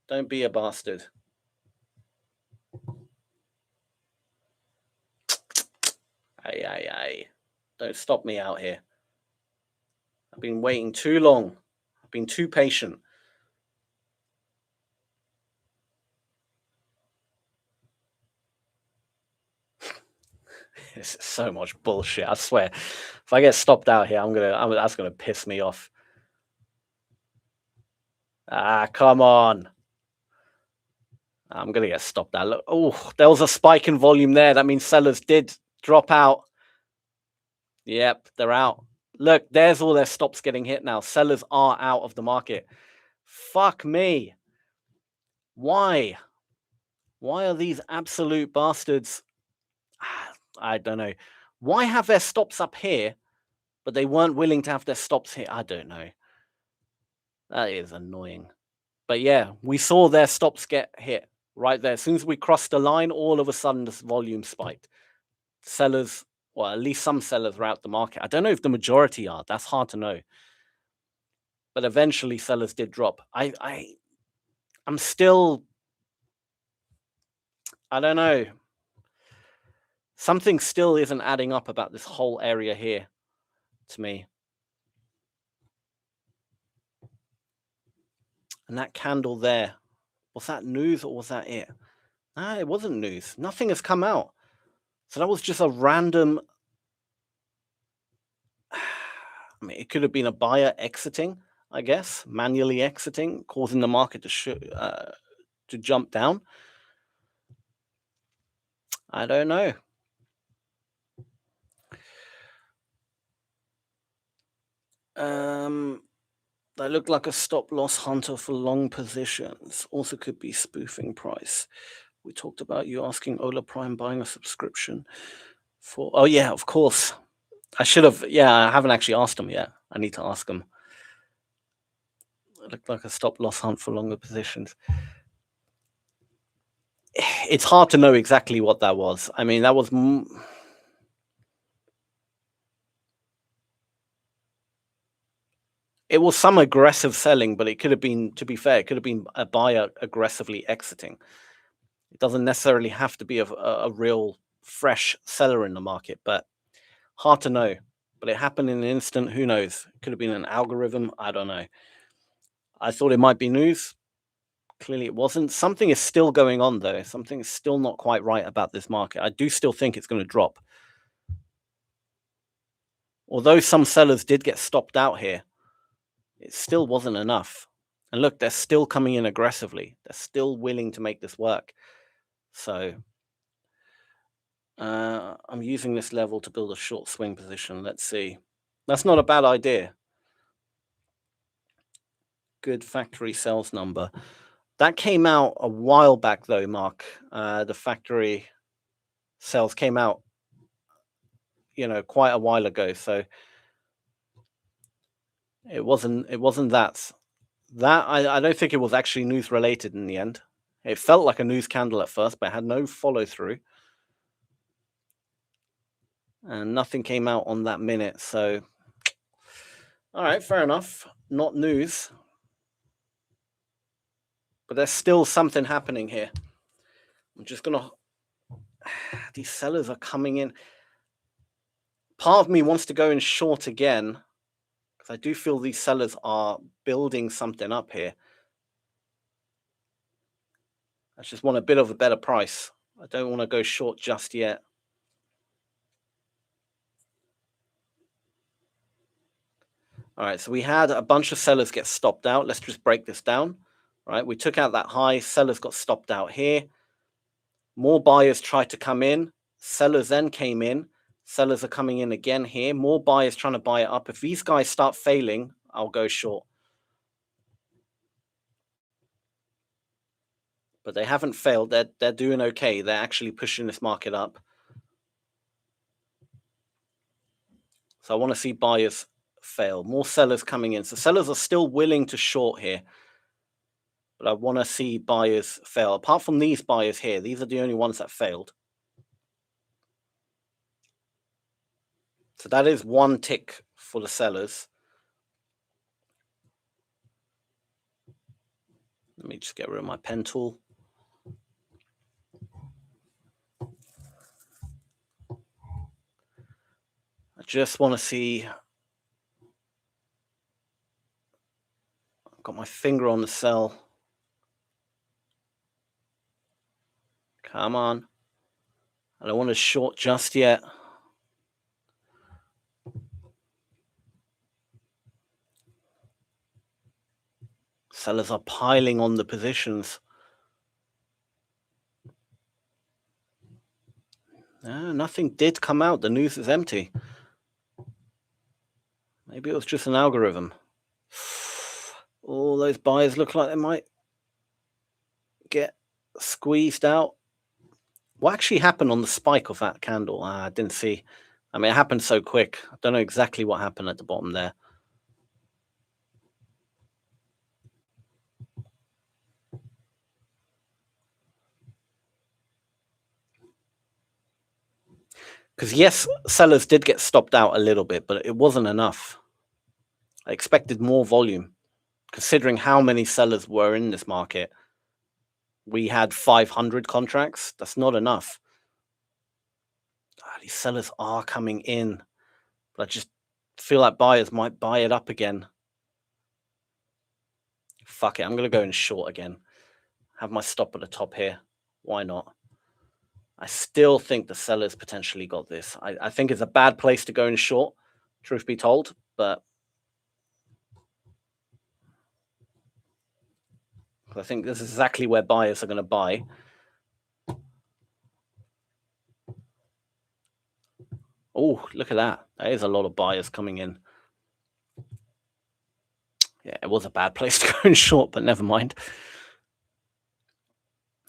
Don't be a bastard. Aye. Don't stop me out here. I've been waiting too long. I've been too patient. This is so much bullshit. I swear. If I get stopped out here, that's gonna piss me off. Come on. I'm gonna get stopped out. Look, oh, there was a spike in volume there. That means sellers did drop out. Yep, they're out. Look, there's all their stops getting hit now. Sellers are out of the market. Fuck me. Why? Why are these absolute bastards? I don't know. Why have their stops up here, but they weren't willing to have their stops here? I don't know. That is annoying. But yeah, we saw their stops get hit right there. As soon as we crossed the line, all of a sudden this volume spiked. Sellers, well, at least some sellers were out the market. I don't know if the majority are. That's hard to know. But eventually sellers did drop. I'm still, I don't know. Something still isn't adding up about this whole area here to me. And that candle there, was that news or was that it? It wasn't news. Nothing has come out. So that was just a random, I mean, it could have been a buyer exiting, I guess, manually exiting, causing the market to jump down. I don't know. That looked like a stop loss hunter for long positions. Also could be spoofing price. We talked about you asking Ola Prime buying a subscription for. Oh yeah, of course. I should have. Yeah, I haven't actually asked him yet. I need to ask him. It looked like a stop loss hunt for longer positions. It's hard to know exactly what that was. I mean, that was. It was some aggressive selling, but it could have been, to be fair, it could have been a buyer aggressively exiting. It doesn't necessarily have to be a real fresh seller in the market, but hard to know. But it happened in an instant. Who knows? It could have been an algorithm. I don't know. I thought it might be news. Clearly it wasn't. Something is still going on, though. Something is still not quite right about this market. I do still think it's going to drop. Although some sellers did get stopped out here, it still wasn't enough. And look, they're still coming in aggressively. They're still willing to make this work. So I'm using this level to build a short swing position. Let's see. That's not a bad idea. Good factory sales number. That came out a while back though, Mark. The factory sales came out, quite a while ago. So it wasn't that I don't think it was actually news related in the end. It felt like a news candle at first, but it had no follow through. And nothing came out on that minute. So all right, fair enough. Not news. But there's still something happening here. I'm just gonna these sellers are coming in. Part of me wants to go in short again, because I do feel these sellers are building something up here. I just want a bit of a better price. I don't want to go short just yet. All right, so we had a bunch of sellers get stopped out. Let's just break this down. All right, we took out that high. Sellers got stopped out here. More buyers tried to come in. Sellers then came in. Sellers are coming in again here. More buyers trying to buy it up. If these guys start failing, I'll go short. But they haven't failed. They're doing okay. They're actually pushing this market up. So I want to see buyers fail. More sellers coming in. So sellers are still willing to short here. But I want to see buyers fail. Apart from these buyers here, these are the only ones that failed. So that is one tick for the sellers. Let me just get rid of my pen tool. I just want to see. I've got my finger on the sell. Come on. I don't want to short just yet. Sellers are piling on the positions. Nothing did come out. The news is empty. Maybe it was just an algorithm. All those buyers look like they might get squeezed out. What actually happened on the spike of that candle? I didn't see. I mean, it happened so quick. I don't know exactly what happened at the bottom there. Because yes, sellers did get stopped out a little bit, but it wasn't enough. I expected more volume. Considering how many sellers were in this market, we had 500 contracts. That's not enough. These sellers are coming in, but I just feel like buyers might buy it up again. Fuck it, I'm going to go in short again. Have my stop at the top here. Why not? I still think the sellers potentially got this. I think it's a bad place to go in short, truth be told, but I think this is exactly where buyers are going to buy. Oh, look at that. There is a lot of buyers coming in. Yeah, it was a bad place to go in short, but never mind.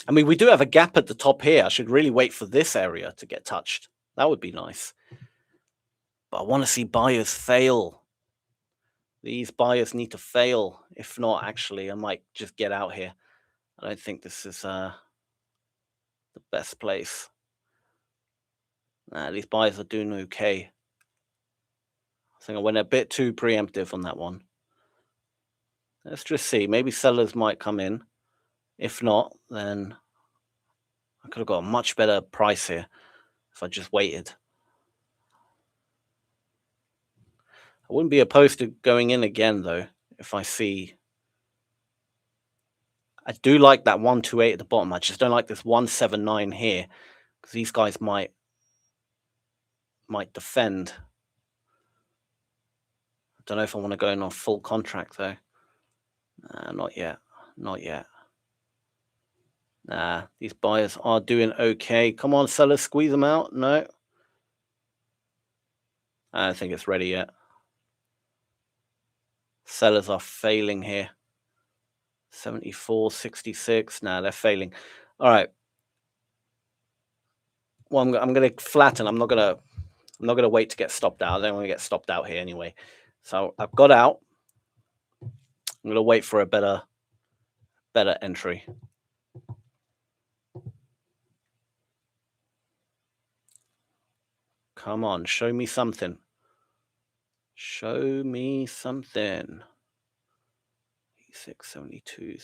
I mean, we do have a gap at the top here. I should really wait for this area to get touched. That would be nice. But I want to see buyers fail. These buyers need to fail. If not, actually, I might just get out here. I don't think this is the best place. These buyers are doing okay. I think I went a bit too preemptive on that one. Let's just see. Maybe sellers might come in. If not, then I could have got a much better price here if I just waited. I wouldn't be opposed to going in again, though, if I see. I do like that 128 at the bottom. I just don't like this 179 here, because these guys might defend. I don't know if I want to go in on full contract, though. Not yet. Not yet. These buyers are doing okay. Come on, sellers, squeeze them out. No. I don't think it's ready yet. Sellers are failing here. 74.66. Nah, they're failing. All right. Well, I'm going to flatten. I'm not going to wait to get stopped out. I don't want to get stopped out here anyway. So I've got out. I'm going to wait for a better entry. Come on, show me something. Show me something. 672.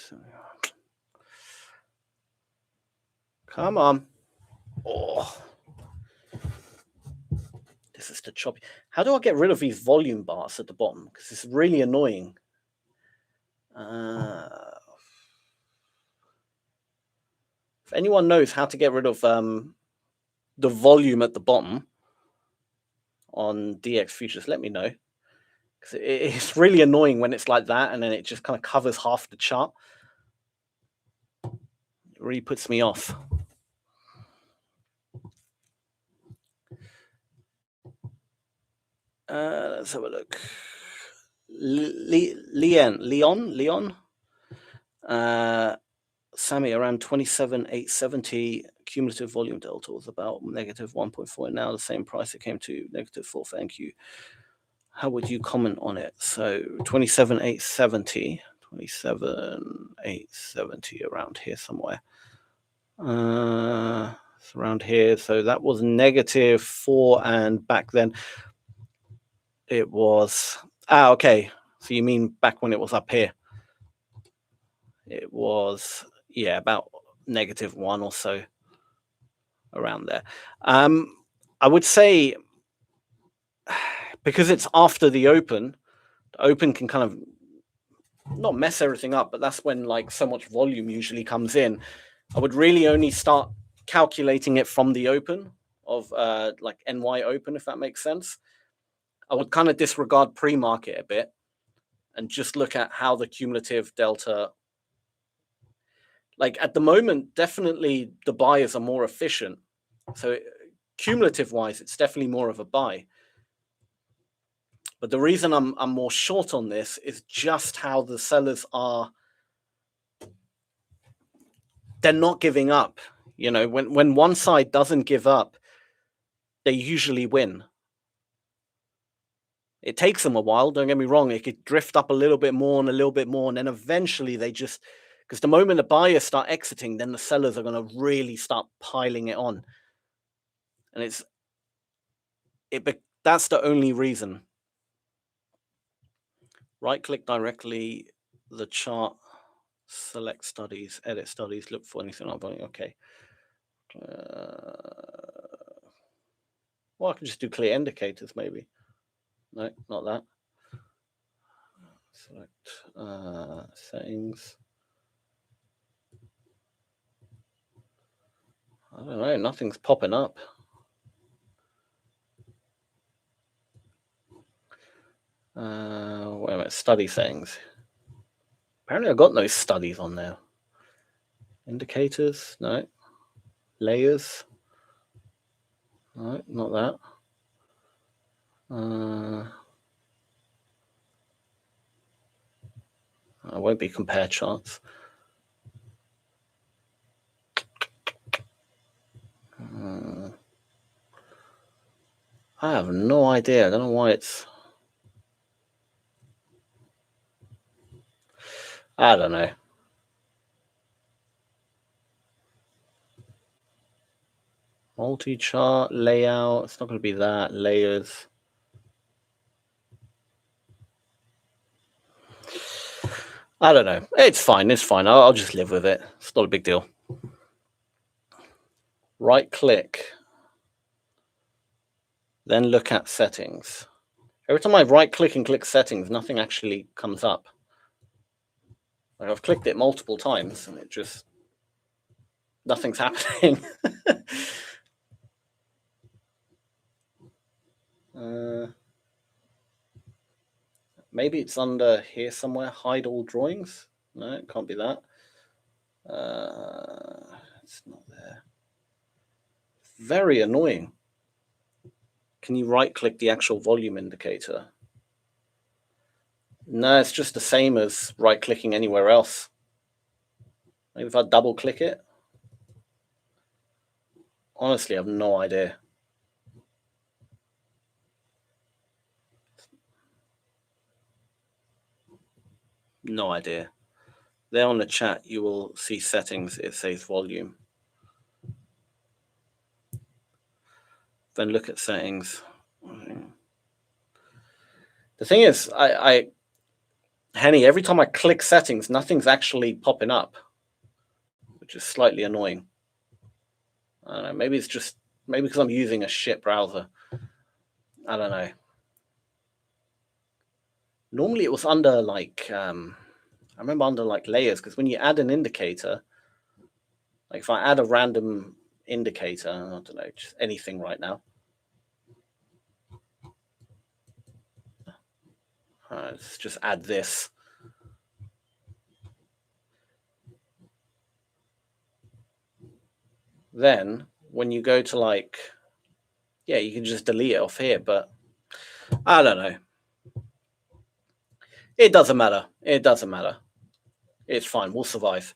Come on. Oh, this is the choppy. How do I get rid of these volume bars at the bottom? Because it's really annoying. If anyone knows how to get rid of the volume at the bottom on DX Futures, let me know. Because it's really annoying when it's like that and then it just kind of covers half the chart. It really puts me off. Let's have a look. Leon. Sammy, around 27,870 cumulative volume delta was about negative 1.4, and now the same price it came to negative 4 for NQ. How would you comment on it? So 27,870 around here somewhere. It's around here. So that was negative 4, and back then it was okay. So you mean back when it was up here? It was, yeah, about negative 1 or so, around there. I would say because it's after the open can kind of not mess everything up, but that's when like so much volume usually comes in. I would really only start calculating it from the open of like NY open, if that makes sense. I would kind of disregard pre-market a bit and just look at how the cumulative delta. Like at the moment, definitely the buyers are more efficient. So cumulative wise, it's definitely more of a buy. But the reason I'm more short on this is just how the sellers are. They're not giving up. You know, when one side doesn't give up, they usually win. It takes them a while, don't get me wrong. It could drift up a little bit more and a little bit more, and then eventually they just, because the moment the buyers start exiting, then the sellers are going to really start piling it on. And that's the only reason. Right click directly the chart, select studies, edit studies, look for anything not buying. Okay. Well, I can just do clear indicators maybe. No, not that. Select settings. I don't know, nothing's popping up. Wait a minute, study settings. Apparently I've got no studies on there. Indicators, no. Layers, no, not that. I won't be compare charts. I have no idea. I don't know why it's. I don't know. Multi-chart layout. It's not going to be that. Layers. I don't know. It's fine. It's fine. I'll just live with it. It's not a big deal. Right click. Then look at settings. Every time I right click and click settings, nothing actually comes up. Like I've clicked it multiple times and it just, nothing's happening. Maybe it's under here somewhere. Hide all drawings. No, it can't be that. It's not there. Very annoying. Can you right click the actual volume indicator? No, it's just the same as right clicking anywhere else. Maybe if I double click it. Honestly, I have no idea. No idea. There on the chat, you will see settings. It says volume. Then look at settings. The thing is, Henny, every time I click settings, nothing's actually popping up, which is slightly annoying. I don't know. Maybe it's just because I'm using a shit browser. I don't know. Normally it was under like I remember under like layers, because when you add an indicator, like if I add a random indicator, I don't know, just anything right now. Let's just add this. Then when you go to like, yeah, you can just delete it off here, but I don't know. It doesn't matter. It doesn't matter. It's fine. We'll survive.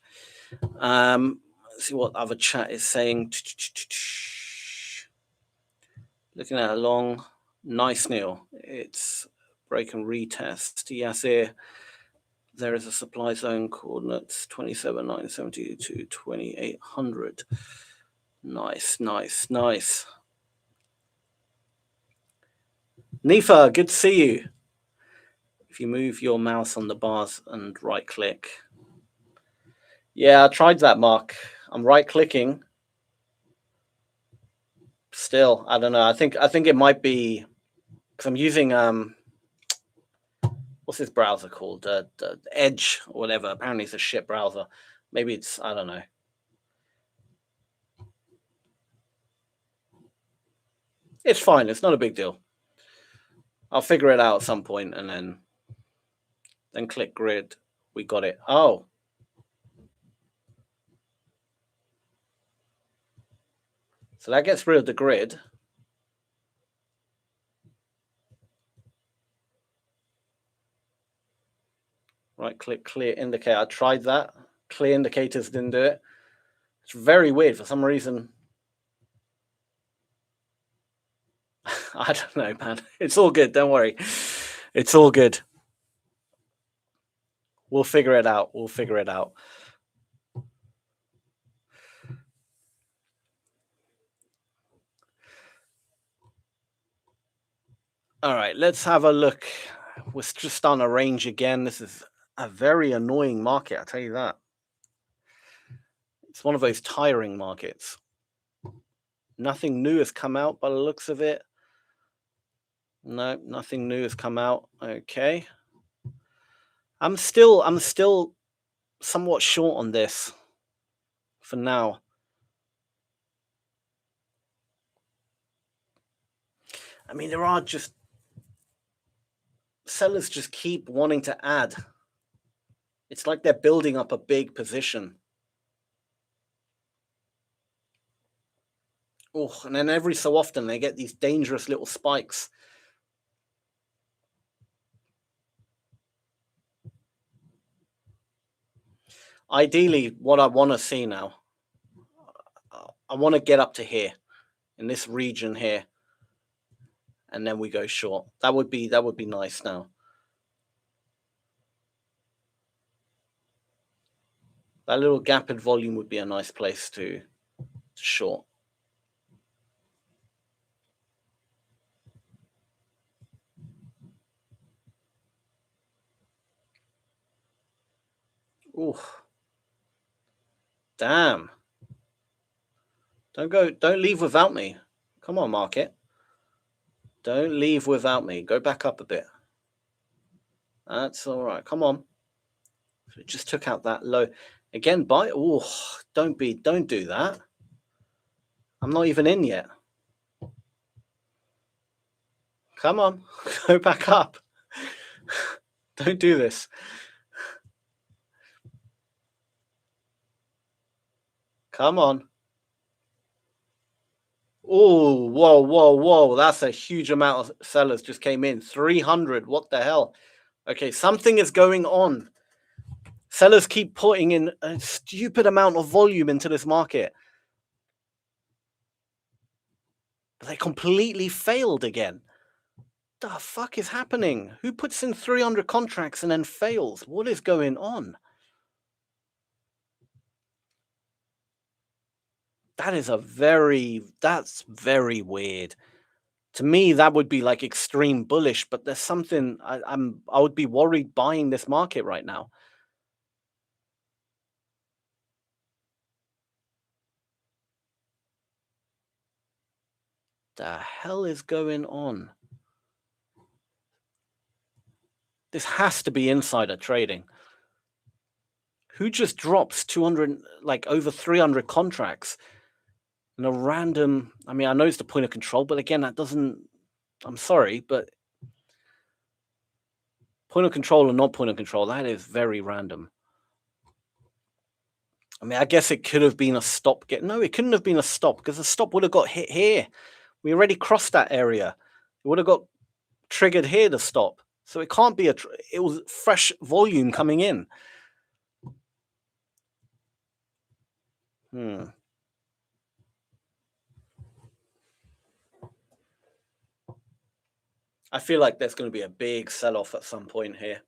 Let's see what other chat is saying. Looking at a long, nice Neil. It's break and retest. Yasir, there is a supply zone coordinates 27,970 to 2,800. Nice, nice, nice. Nifa, good to see you. If you move your mouse on the bars and right click. Yeah, I tried that, Mark. I'm right clicking. Still, I don't know. I think it might be because I'm using what's this browser called? Edge or whatever. Apparently it's a shit browser. Maybe it's, I don't know. It's fine. It's not a big deal. I'll figure it out at some point and then click grid. We got it. Oh. So that gets rid of the grid. Right click, clear indicator. I tried that. Clear indicators didn't do it. It's very weird for some reason. I don't know, man. It's all good. Don't worry. It's all good. We'll figure it out. We'll figure it out. All right, let's have a look. We're just on a range again. This is a very annoying market, I'll tell you that. It's one of those tiring markets. Nothing new has come out by the looks of it. No, nothing new has come out. Okay. I'm still somewhat short on this for now. I mean, there are just sellers just keep wanting to add. It's like they're building up a big position. Oh, and then every so often they get these dangerous little spikes. Ideally, what I want to see now, I want to get up to here, in this region here, and then we go short. That would be nice now. That little gap in volume would be a nice place to short. Ooh. Damn. Don't leave without me. Come on, market. Don't leave without me. Go back up a bit. That's all right. Come on. It just took out that low. Again, buy. Oh, don't do that. I'm not even in yet. Come on. Go back up. Don't do this. Come on. Oh, whoa. That's a huge amount of sellers just came in. 300. What the hell? Okay, something is going on. Sellers keep putting in a stupid amount of volume into this market. But they completely failed again. The fuck is happening? Who puts in 300 contracts and then fails? What is going on? That's very weird. To me, that would be like extreme bullish, but there's something I would be worried buying this market right now. The hell is going on? This has to be insider trading. Who just drops 200, like over 300 contracts in a random? I mean, I know it's the point of control, but again, that doesn't. I'm sorry, but point of control or not point of control, that is very random. I mean, I guess it could have been a stop. No, it couldn't have been a stop because the stop would have got hit here. We already crossed that area. It would have got triggered here to stop. So it can't be it was fresh volume coming in. I feel like there's going to be a big sell-off at some point here.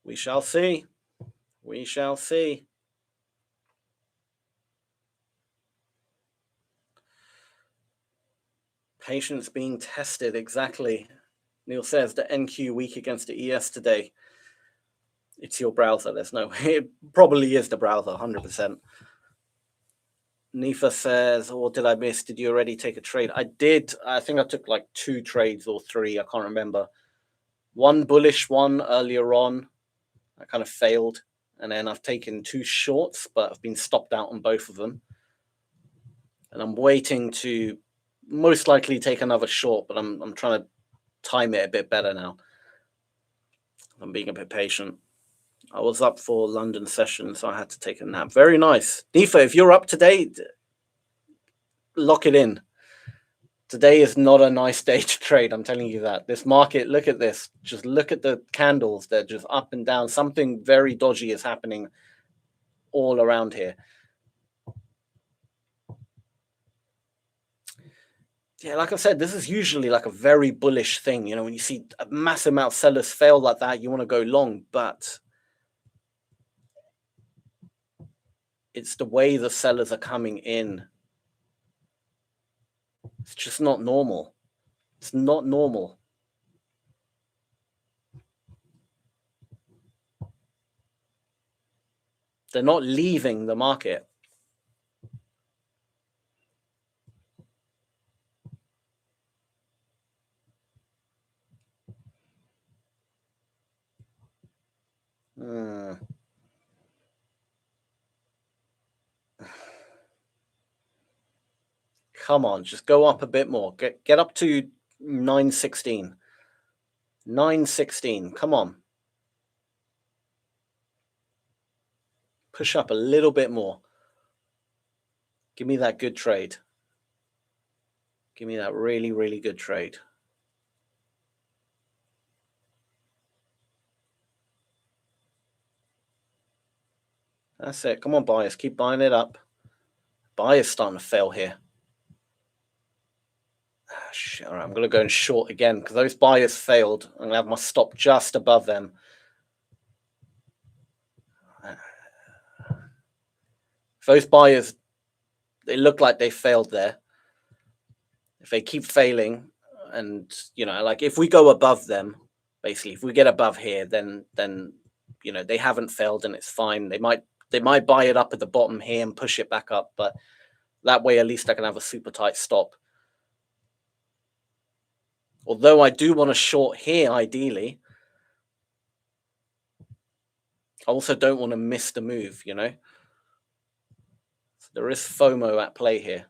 We shall see. We shall see. Patience being tested, exactly. Neil says the NQ weak against the ES today. It's your browser. There's no. It probably is the browser, 100%. Nifa says, "Or did I miss? Did you already take a trade?" I did. I think I took like 2 trades or 3. I can't remember. One bullish one earlier on. I kind of failed. And then I've taken 2 shorts, but I've been stopped out on both of them. And I'm waiting to most likely take another short, but I'm trying to time it a bit better now. I'm being a bit patient. I was up for London session, so I had to take a nap. Very nice. Nifa, if you're up today, lock it in. Today is not a nice day to trade. I'm telling you that. This market, look at this. Just look at the candles. They're just up and down. Something very dodgy is happening all around here. Yeah, like I said, this is usually like a very bullish thing. You know, when you see a massive amount of sellers fail like that, you want to go long, but it's the way the sellers are coming in. It's just not normal. It's not normal. They're not leaving the market. Come on, just go up a bit more. Get up to 916. 916. Come on. Push up a little bit more. Give me that good trade. Give me that really, really good trade. That's it. Come on, buyers. Keep buying it up. Buyers starting to fail here. Shit, all right, I'm going to go and short again because those buyers failed. I'm going to have my stop just above them. If those buyers, they look like they failed there. If they keep failing, and you know, like if we go above them, basically, if we get above here, then you know they haven't failed and it's fine. They might buy it up at the bottom here and push it back up, but that way at least I can have a super tight stop. Although I do want to short here, ideally. I also don't want to miss the move, you know. So there is FOMO at play here.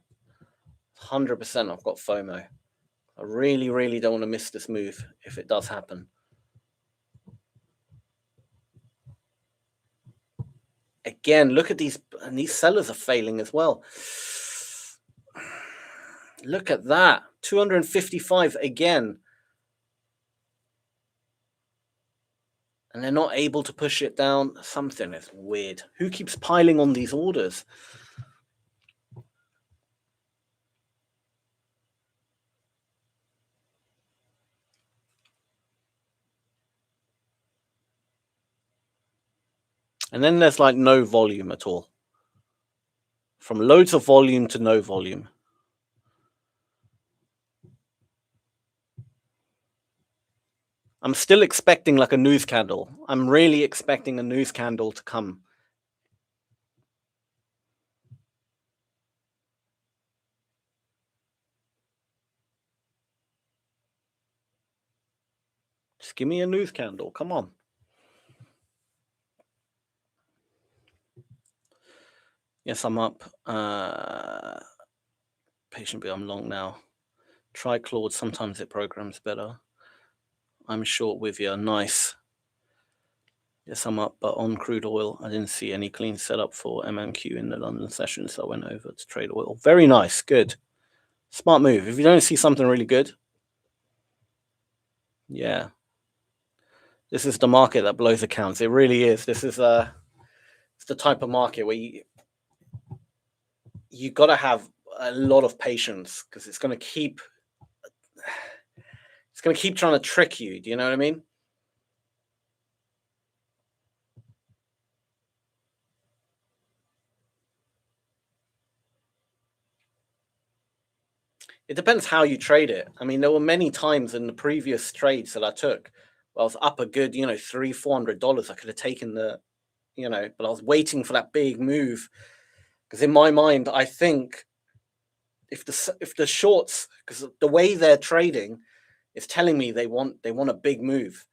100% I've got FOMO. I really, really don't want to miss this move if it does happen. Again, look at these, and these sellers are failing as well. Look at that. 255 again. And they're not able to push it down. Something is weird. Who keeps piling on these orders? And then there's like no volume at all. From loads of volume to no volume. I'm still expecting like a news candle. I'm really expecting a news candle to come. Just give me a news candle. Come on. Yes, I'm up. Patient, but I'm long now. Try Claude. Sometimes it programs better. I'm short with you. Nice. Yes, I'm up, but on crude oil, I didn't see any clean setup for MMQ in the London session, so I went over to trade oil. Very nice. Good. Smart move. If you don't see something really good, yeah. This is the market that blows accounts. It really is. This is it's the type of market where you got to have a lot of patience because it's going to keep trying to trick you. Do you know what I mean? It depends how you trade it. I mean, there were many times in the previous trades that I took where I was up a good, $300-$400. I could have taken the, but I was waiting for that big move because in my mind, I think if the shorts, because the way they're trading is telling me they want a big move,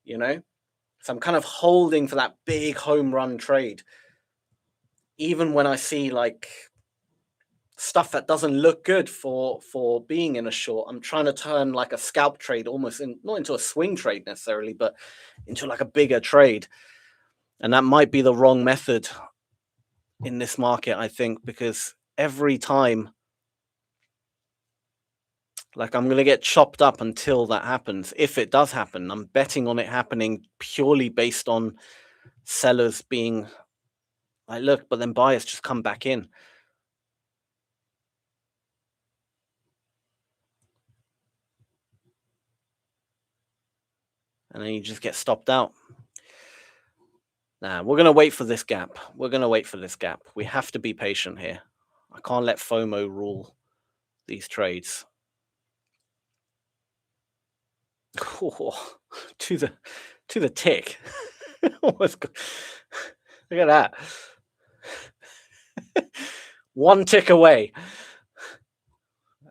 So I'm kind of holding for that big home run trade. Even when I see like stuff that doesn't look good for being in a short, I'm trying to turn like a scalp trade almost not into a swing trade necessarily, but into like a bigger trade. And that might be the wrong method in this market, I think, because every time like I'm going to get chopped up until that happens. If it does happen, I'm betting on it happening purely based on sellers being like, look, but then buyers just come back in. And then you just get stopped out. Nah, we're going to wait for this gap. We have to be patient here. I can't let FOMO rule these trades. Oh, to the tick. Look at that. One tick away.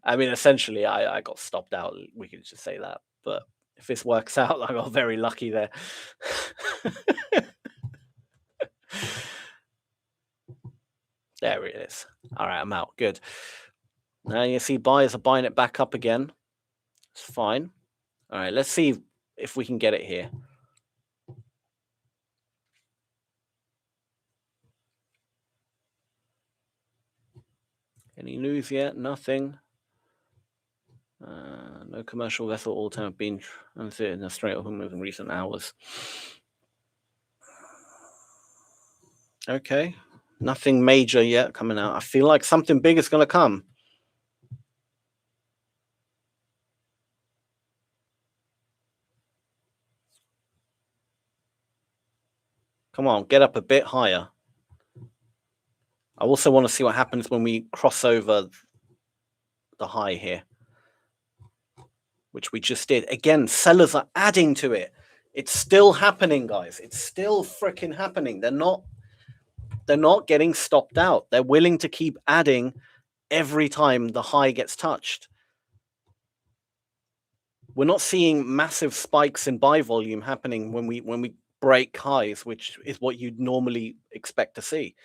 I mean, essentially, I got stopped out. We could just say that. But if this works out, I got very lucky there. There it is. All right, I'm out. Good. Now you see buyers are buying it back up again. It's fine. All right, let's see if we can get it here. Any news yet? Nothing. No commercial vessel all time have been transit in a straight up move in recent hours. Okay. Nothing major yet coming out. I feel like something big is going to come. Come on, get up a bit higher. I also want to see what happens when we cross over the high here, which we just did. Again, sellers are adding to it. It's still happening, guys. It's still freaking happening. They're not getting stopped out. They're willing to keep adding every time the high gets touched. We're not seeing massive spikes in buy volume happening when we break highs, which is what you'd normally expect to see.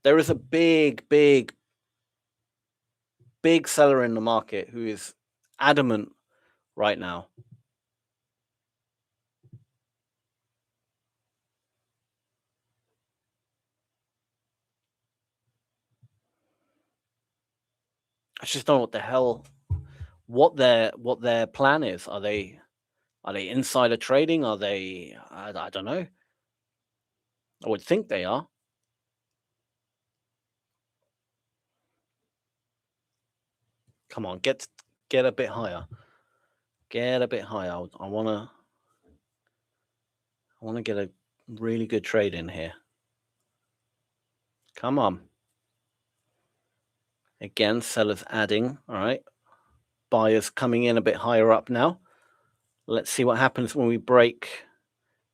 There is a big seller in the market who is adamant right now. I just don't know what the hell, what their plan is. Are they insider trading? Are they? I don't know. I would think they are. Come on, get a bit higher. Get a bit higher. I wanna get a really good trade in here. Come on. Again, sellers adding. All right. Buyers coming in a bit higher up now. Let's see what happens when we break.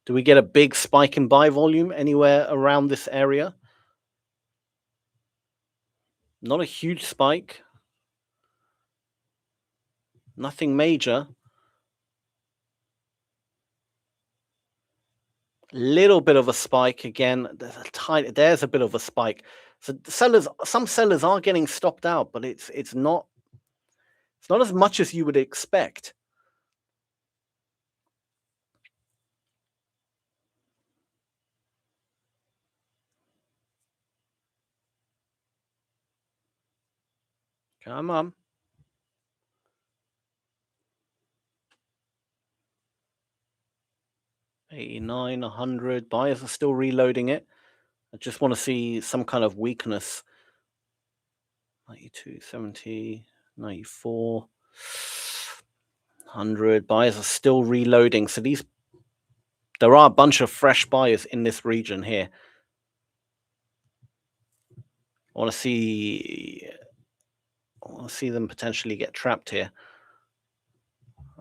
Do we get a big spike in buy volume anywhere around this area? Not a huge spike. Nothing major. Little bit of a spike again. There's a bit of a spike. So some sellers are getting stopped out, but it's not as much as you would expect. Come on. 89, 100. Buyers are still reloading it. I just want to see some kind of weakness. 92, 70, 94, 100. Buyers are still reloading. So there are a bunch of fresh buyers in this region here. I want to see them potentially get trapped here.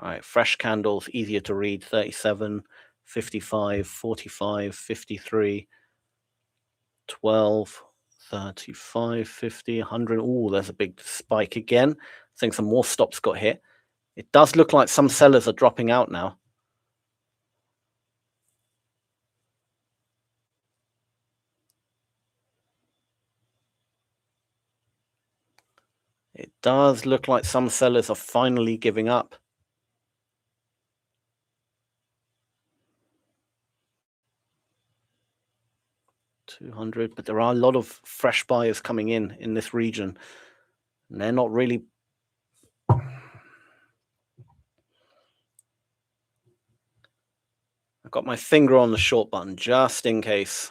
All right, fresh candles, easier to read. 37, 55, 45, 53, 12, 35, 50, 100. Oh, there's a big spike again. I think some more stops got hit. It does look like some sellers are dropping out now. It does look like some sellers are finally giving up. $200, but there are a lot of fresh buyers coming in this region, and they're not really. I've got my finger on the short button just in case.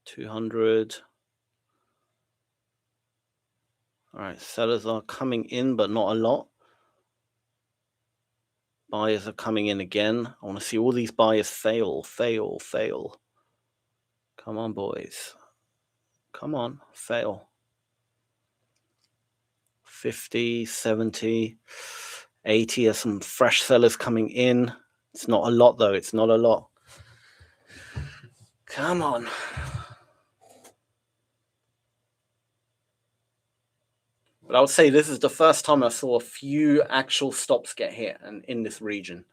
200. All right, sellers are coming in, but not a lot. Buyers are coming in again. I want to see all these buyers fail. Come on, boys. Come on, fail. 50, 70, 80. There's some fresh sellers coming in. It's not a lot, though. It's not a lot. Come on. But I would say this is the first time I saw a few actual stops get hit and in this region.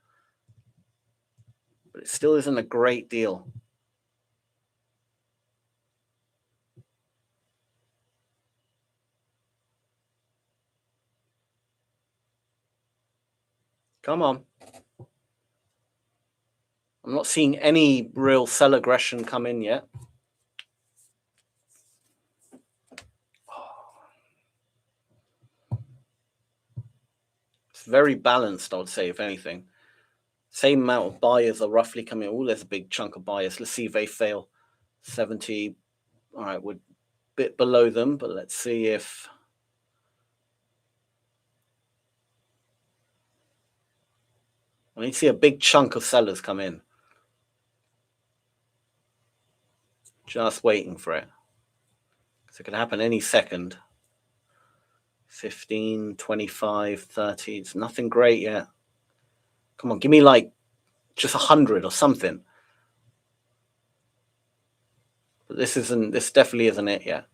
But it still isn't a great deal. Come on. I'm not seeing any real sell aggression come in yet. It's very balanced, I would say, if anything. Same amount of buyers are roughly coming. Oh, there's a big chunk of buyers. Let's see if they fail. 70. All right, we're a bit below them, but let's see if... I need to see a big chunk of sellers come in. Just waiting for it. So it could happen any second. 15, 25, 30. It's nothing great yet. Come on, give me like just 100 or something. But this definitely isn't it yet.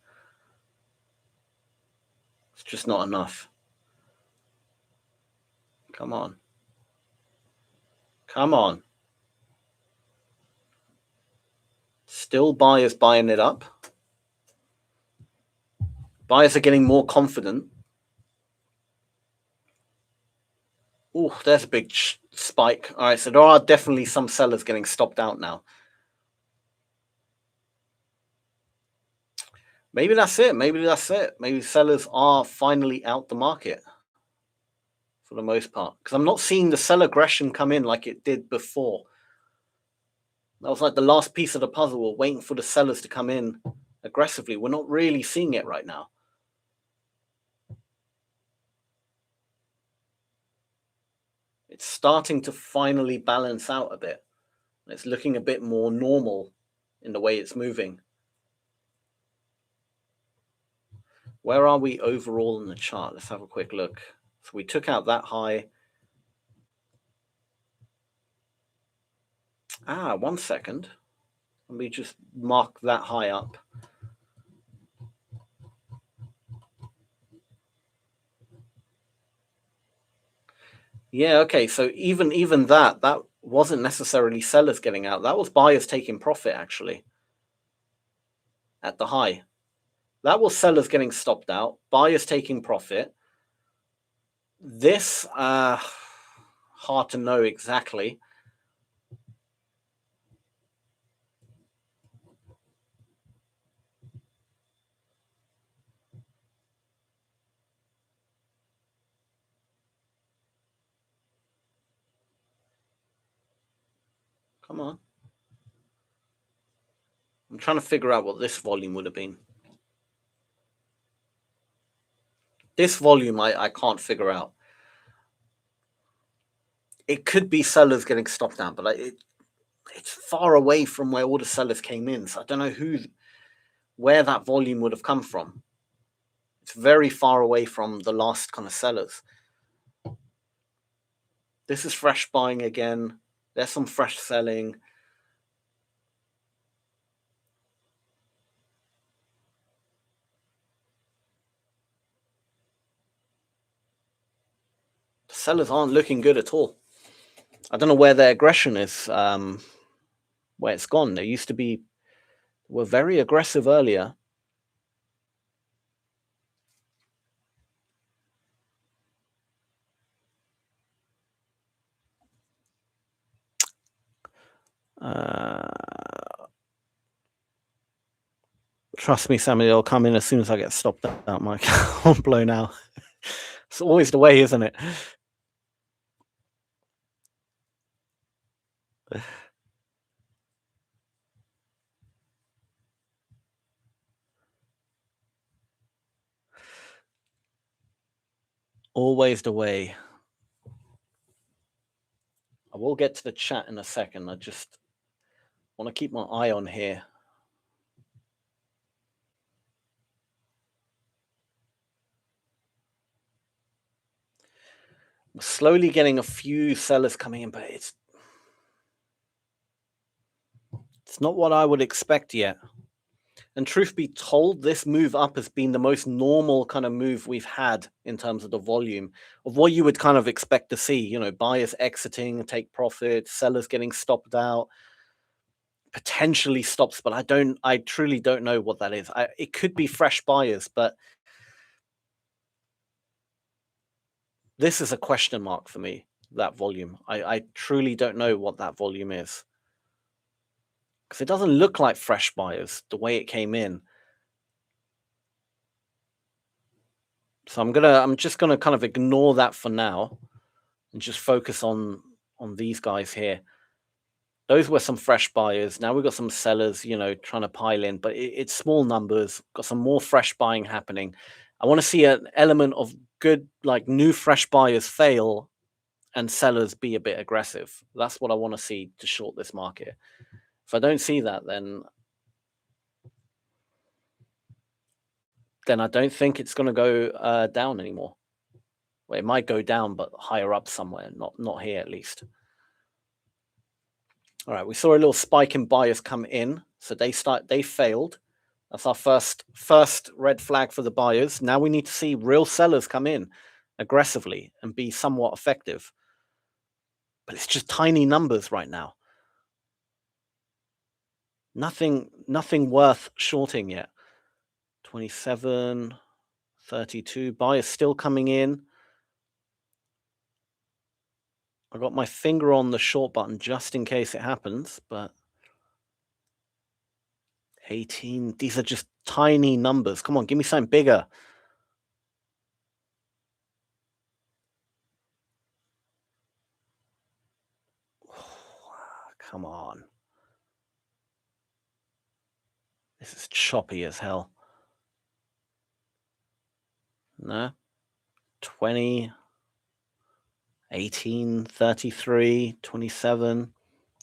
It's just not enough. Come on. Come on. Still buyers buying it up. Buyers are getting more confident. Oh, there's a big spike. All right, so there are definitely some sellers getting stopped out now. Maybe that's it. Maybe that's it. Maybe sellers are finally out the market for the most part, because I'm not seeing the sell aggression come in like it did before. That was like the last piece of the puzzle. We're waiting for the sellers to come in aggressively. We're not really seeing it right now. It's starting to finally balance out a bit. It's looking a bit more normal in the way it's moving. Where are we overall in the chart? Let's have a quick look. So we took out that high. 1 second. Let me just mark that high up. Yeah, okay. So even that wasn't necessarily sellers getting out. That was buyers taking profit actually at the high. That was sellers getting stopped out, buyers taking profit. This hard to know exactly. Come on. I'm trying to figure out what this volume would have been. This volume I can't figure out. It could be sellers getting stopped out, but it's far away from where all the sellers came in. So I don't know where that volume would have come from. It's very far away from the last kind of sellers. This is fresh buying again. There's some fresh selling. The sellers aren't looking good at all. I don't know where their aggression is, where it's gone. They used to be, were very aggressive earlier. Trust me, Sammy, they'll come in as soon as I get stopped out. My account blown out. It's always the way, isn't it? Always the way. I will get to the chat in a second. I just want to keep my eye on here. We're slowly getting a few sellers coming in, but it's not what I would expect yet. And truth be told, this move up has been the most normal kind of move we've had in terms of the volume of what you would kind of expect to see. You know, buyers exiting, take profit, sellers getting stopped out, potentially stops, but I truly don't know what that is. It could be fresh buyers, but this is a question mark for me, that volume. I truly don't know what that volume is. Because it doesn't look like fresh buyers the way it came in. So I'm just gonna kind of ignore that for now and just focus on these guys here. Those were some fresh buyers. Now we've got some sellers, you know, trying to pile in, but it's small numbers. Got some more fresh buying happening. I want to see an element of good, like new fresh buyers fail and sellers be a bit aggressive. That's what I want to see to short this market. If I don't see that, then I don't think it's going to go down anymore. Well, it might go down, but higher up somewhere, not here at least. All right, we saw a little spike in buyers come in, so they failed. That's our first red flag for the buyers. Now we need to see real sellers come in aggressively and be somewhat effective. But it's just tiny numbers right now. Nothing worth shorting yet. 27, 32. Buyers still coming in. I got my finger on the short button just in case it happens, but 18. These are just tiny numbers. Come on, give me something bigger. Come on. This is choppy as hell. No? 20, 18, 33, 27,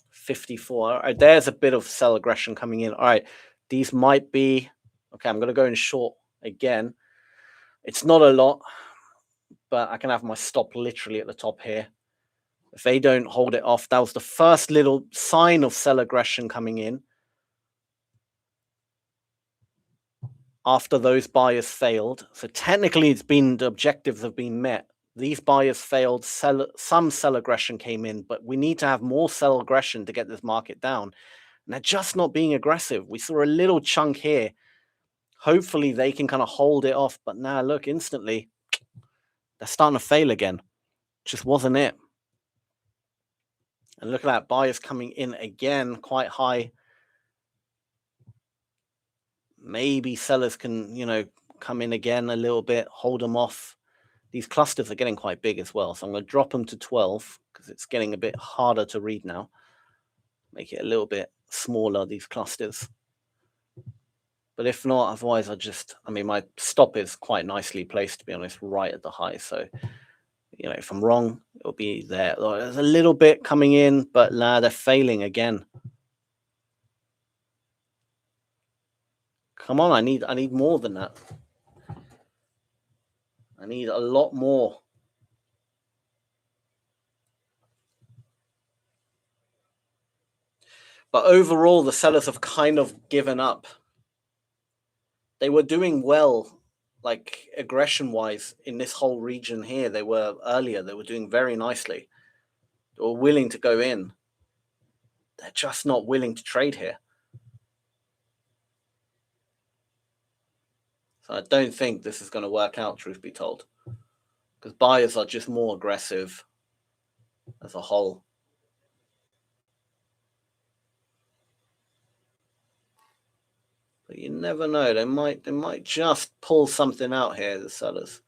54. All right, there's a bit of sell aggression coming in. All right, these might be... Okay, I'm going to go in short again. It's not a lot, but I can have my stop literally at the top here. If they don't hold it off, that was the first little sign of sell aggression coming in. After those buyers failed. So technically it's been, the objectives have been met. These buyers failed, some sell aggression came in, but we need to have more sell aggression to get this market down. And they're just not being aggressive. We saw a little chunk here. Hopefully they can kind of hold it off. But now look, instantly, they're starting to fail again. Just wasn't it. And look at that, buyers coming in again, quite high. Maybe sellers can, come in again a little bit, hold them off. These clusters are getting quite big as well. So I'm going to drop them to 12 because it's getting a bit harder to read now. Make it a little bit smaller, these clusters. But if not, otherwise my stop is quite nicely placed, to be honest, right at the high. So, if I'm wrong, it'll be there. There's a little bit coming in, but they're failing again. Come on, I need more than that. I need a lot more. But overall, the sellers have kind of given up. They were doing well, like aggression-wise, in this whole region here. They were earlier. They were doing very nicely. They were willing to go in. They're just not willing to trade here. So I don't think this is going to work out, truth be told, because buyers are just more aggressive as a whole. But you never know. They might just pull something out here, the sellers.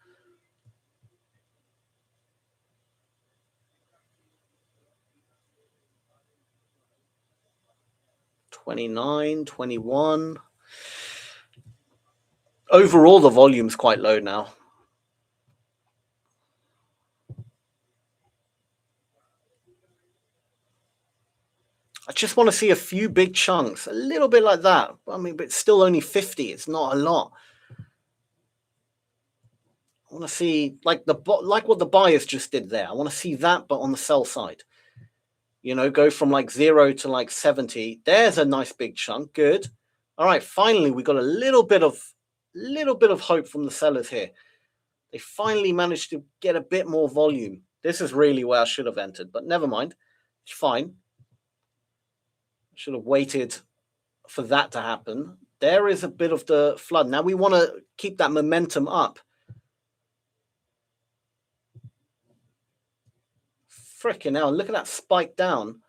$29, $21. Overall, the volume's quite low now. I just want to see a few big chunks, a little bit like that. I mean, but it's still only 50. It's not a lot. I want to see like what the buyers just did there. I want to see that, but on the sell side. Go from like 0 to like 70. There's a nice big chunk. Good. All right, finally we got a little bit of hope from the sellers here. They finally managed to get a bit more volume. This is really where I should have entered, but never mind. It's fine. Should have waited for that to happen. There is a bit of the flood. Now we want to keep that momentum up. Frickin' hell, look at that spike down.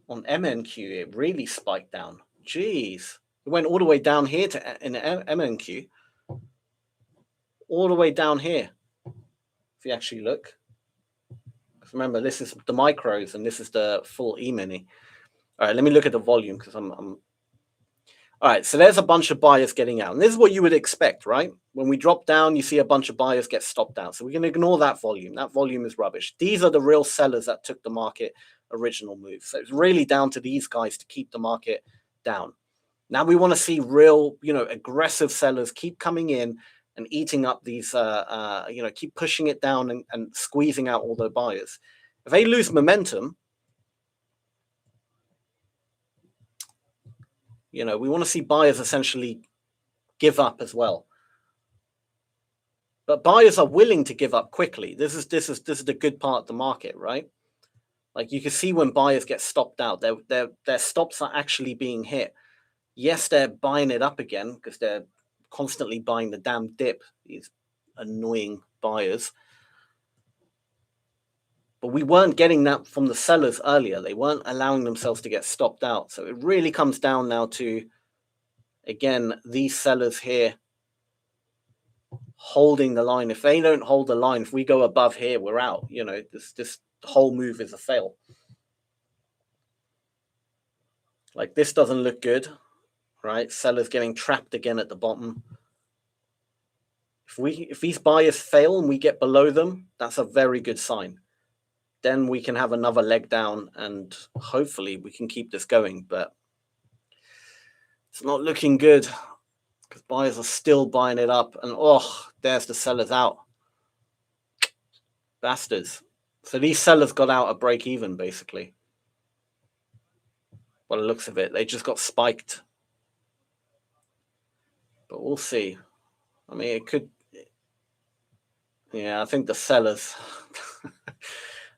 On MNQ, it really spiked down. Jeez. It went all the way down here in MNQ. All the way down here. If you actually look. Because remember, this is the micros and this is the full E-mini. All right, let me look at the volume because I'm... All right, so there's a bunch of buyers getting out. And this is what you would expect, right? When we drop down, you see a bunch of buyers get stopped out. So we can ignore that volume. That volume is rubbish. These are the real sellers that took the market original move. So it's really down to these guys to keep the market down. Now we want to see real, aggressive sellers keep coming in and eating up these, keep pushing it down and squeezing out all the buyers. If they lose momentum, we want to see buyers essentially give up as well. But buyers are willing to give up quickly. This is the good part of the market, right? Like you can see when buyers get stopped out, their stops are actually being hit. Yes, they're buying it up again because they're constantly buying the damn dip, these annoying buyers. But we weren't getting that from the sellers earlier. They weren't allowing themselves to get stopped out. So it really comes down now to Again, these sellers here holding the line. If they don't hold the line, if we go above here, we're out. You know, this whole move is a fail. Like, this doesn't look good, right? Sellers getting trapped again at the bottom. If these buyers fail and we get below them, that's a very good sign. Then we can have another leg down and hopefully we can keep this going. But it's not looking good because buyers are still buying it up. And oh, there's the sellers out. Bastards. So these sellers got out at break even, basically. By the looks of it, they just got spiked. But we'll see. I mean, it could. Yeah, I think the sellers.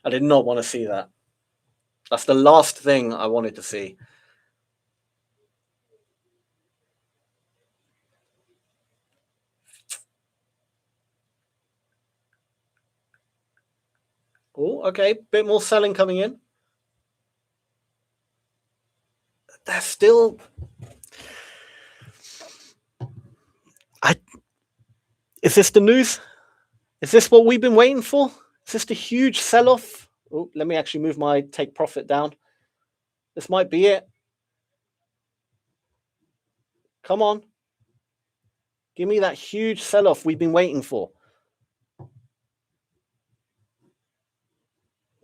I did not want to see that. That's the last thing I wanted to see. Oh, okay. Bit more selling coming in. They're still. Is this the news? Is this what we've been waiting for? Is this the huge sell-off? Oh, let me actually move my take profit down. This might be it. Come on. Give me that huge sell-off we've been waiting for.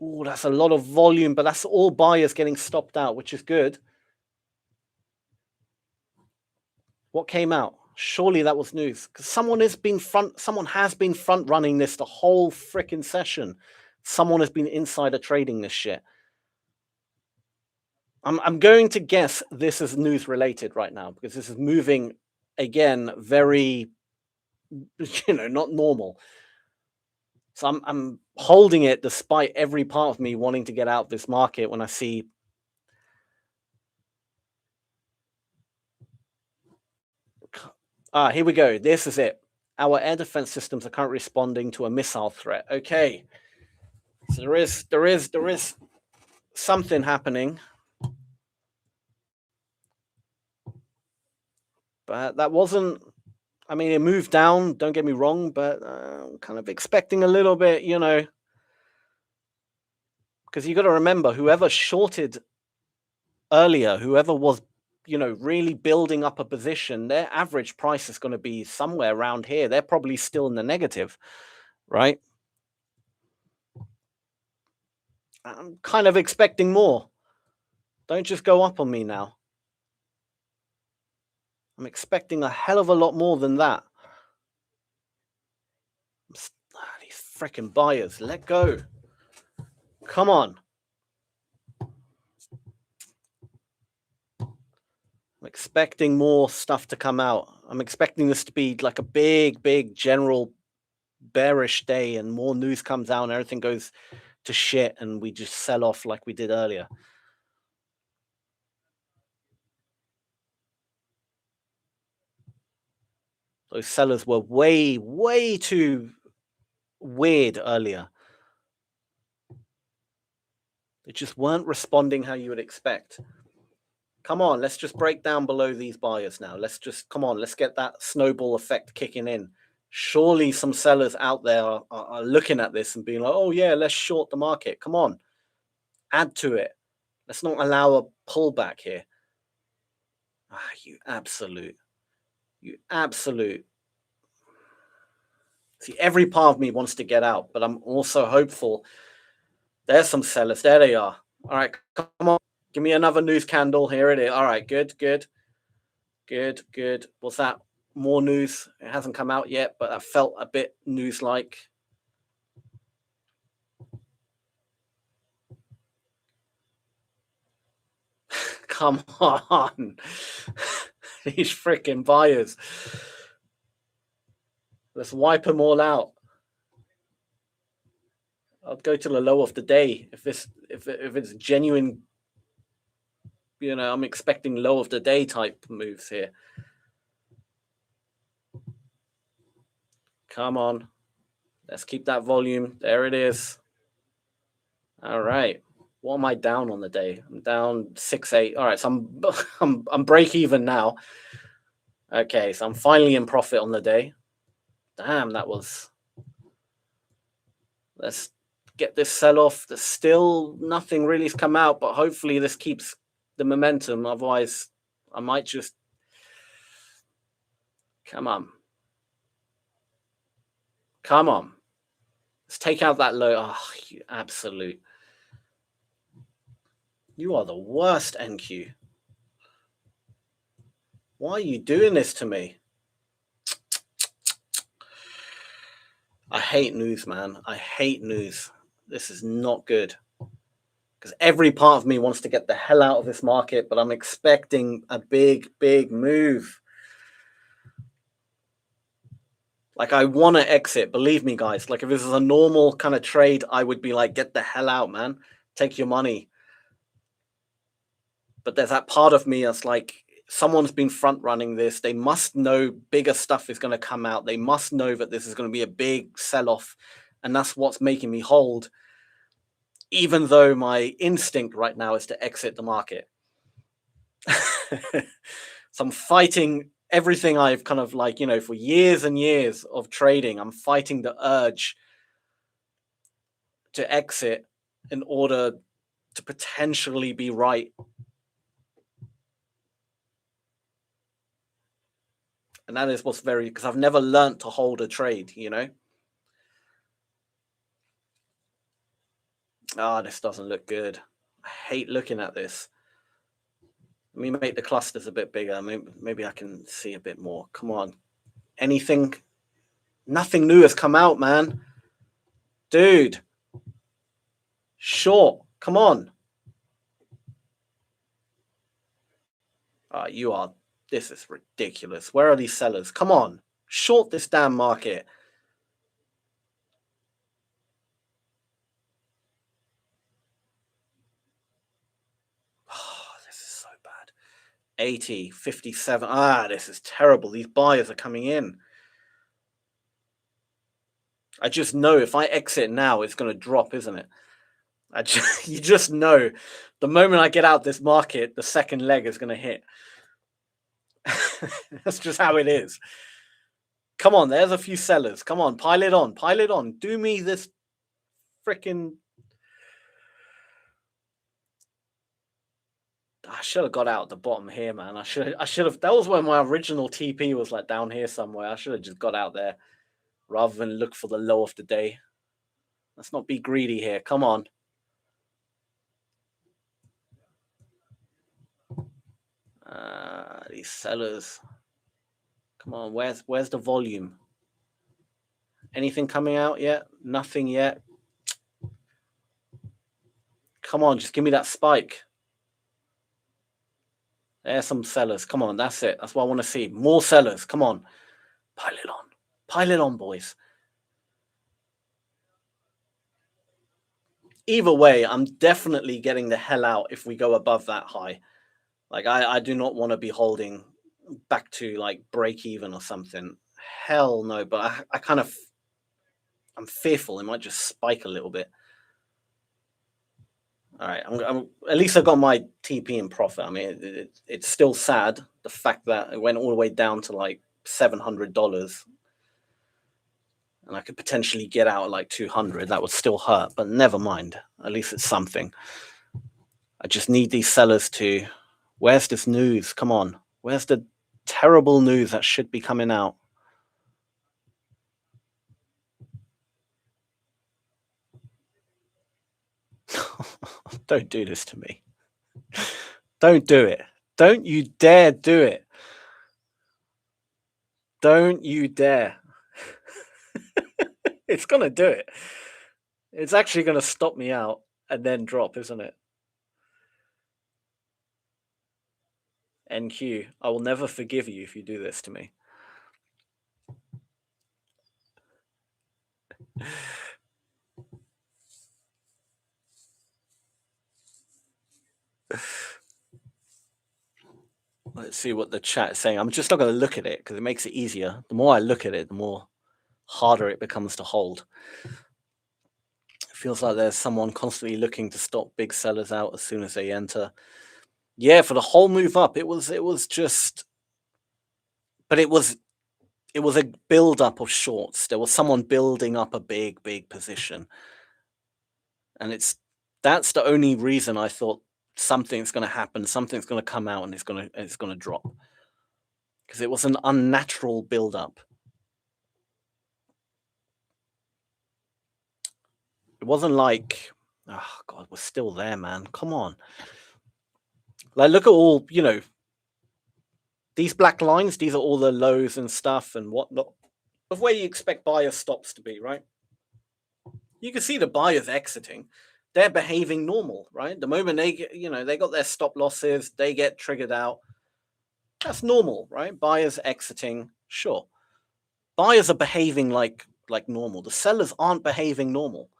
Oh, that's a lot of volume, but that's all buyers getting stopped out, which is good. What came out? Surely that was news, because someone has been front running this the whole freaking session. Someone has been insider trading this shit. I'm going to guess this is news related right now because this is moving again very, not normal. So I'm holding it despite every part of me wanting to get out of this market when I see. Here we go. This is it. Our air defense systems are currently responding to a missile threat. Okay. So there is something happening. But that wasn't, I mean, it moved down, don't get me wrong, but I'm kind of expecting a little bit, because you got to remember, whoever shorted earlier, whoever was, really building up a position, their average price is going to be somewhere around here. They're probably still in the negative, right? I'm kind of expecting more. Don't just go up on me now. I'm expecting a hell of a lot more than that. These freaking buyers, let go. Come on. I'm expecting more stuff to come out. I'm expecting this to be like a big general bearish day and more news comes out and everything goes to shit and we just sell off like we did earlier. Those sellers were way too weird earlier. They just weren't responding how you would expect. Come on, let's just break down below these buyers now. Let's get that snowball effect kicking in. Surely some sellers out there are looking at this and being like, oh yeah, let's short the market. Come on, add to it. Let's not allow a pullback here. You absolute. See, every part of me wants to get out, but I'm also hopeful. There's some sellers. There they are. All right, come on. Give me another news candle. Here it is. All right, good. What's that? More news. It hasn't come out yet, but that felt a bit news-like. Come on. These freaking buyers. Let's wipe them all out. I'll go to the low of the day. If it's genuine, I'm expecting low of the day type moves here. Come on. Let's keep that volume. There it is. All right. What am I down on the day? I'm down 6.8. All right, so I'm break even now. Okay, so I'm finally in profit on the day. Damn, that was... Let's get this sell-off. There's still nothing really's come out, but hopefully this keeps the momentum. Otherwise, I might just... Come on. Come on. Let's take out that low. Oh, you absolute... You are the worst, NQ. Why are you doing this to me? I hate news, man. I hate news. This is not good. Because every part of me wants to get the hell out of this market, but I'm expecting a big, big move. Like, I want to exit. Believe me, guys. Like, if this is a normal kind of trade, I would be like, get the hell out, man. Take your money. But there's that part of me that's like, someone's been front running this. They must know bigger stuff is going to come out. They must know that this is going to be a big sell-off. And that's what's making me hold, even though my instinct right now is to exit the market. So I'm fighting everything I've kind of like, for years and years of trading. I'm fighting the urge to exit in order to potentially be right. And that is what's because I've never learned to hold a trade, Ah, this doesn't look good. I hate looking at this. Let me make the clusters a bit bigger. Maybe I can see a bit more. Come on. Anything? Nothing new has come out, man. Dude. Short. Come on. You are... This is ridiculous. Where are these sellers? Come on. Short this damn market. Oh, this is so bad. 80, 57. This is terrible. These buyers are coming in. I just know if I exit now, it's going to drop, isn't it? You just know the moment I get out this market, the second leg is going to hit. That's just how it is. Come on, there's a few sellers. Come on, pile it on. Pile it on. Do me this freaking... I should have got out at the bottom here, man. I should have... That was where my original TP was, like down here somewhere. I should have just got out there rather than look for the low of the day. Let's not be greedy here. Come on. These sellers. Come on, where's the volume? Anything coming out yet? Nothing yet. Come on, just give me that spike. There's some sellers. Come on, that's it. That's what I want to see. More sellers. Come on. Pile it on. Pile it on, boys. Either way, I'm definitely getting the hell out if we go above that high. Like, I do not want to be holding back to like break even or something. Hell no. But I'm fearful it might just spike a little bit. All right, I'm at least I got my TP in profit. I mean, it's still sad, the fact that it went all the way down to like $700, and I could potentially get out at like 200. That would still hurt, but never mind. At least it's something. I just need these sellers to... Where's this news? Come on. Where's the terrible news that should be coming out? Don't do this to me. Don't do it. Don't you dare do it. Don't you dare. It's going to do it. It's actually going to stop me out and then drop, isn't it? NQ, I will never forgive you if you do this to me. Let's see what the chat is saying. I'm just not going to look at it because it makes it easier. The more I look at it, the more harder it becomes to hold. It feels like there's someone constantly looking to stop big sellers out as soon as they enter. Yeah, for the whole move up, it was just But it was a build up of shorts. There was someone building up a big position, and that's the only reason I thought something's going to happen, something's going to come out, and it's going to drop, because it was an unnatural build up. It wasn't like, oh God, we're still there, man. Come on. Like, look at all, these black lines, these are all the lows and stuff and whatnot of where you expect buyer stops to be, right? You can see the buyers exiting. They're behaving normal, right? The moment they get, they got their stop losses, they get triggered out. That's normal, right? Buyers exiting, sure. Buyers are behaving like normal. The sellers aren't behaving normal.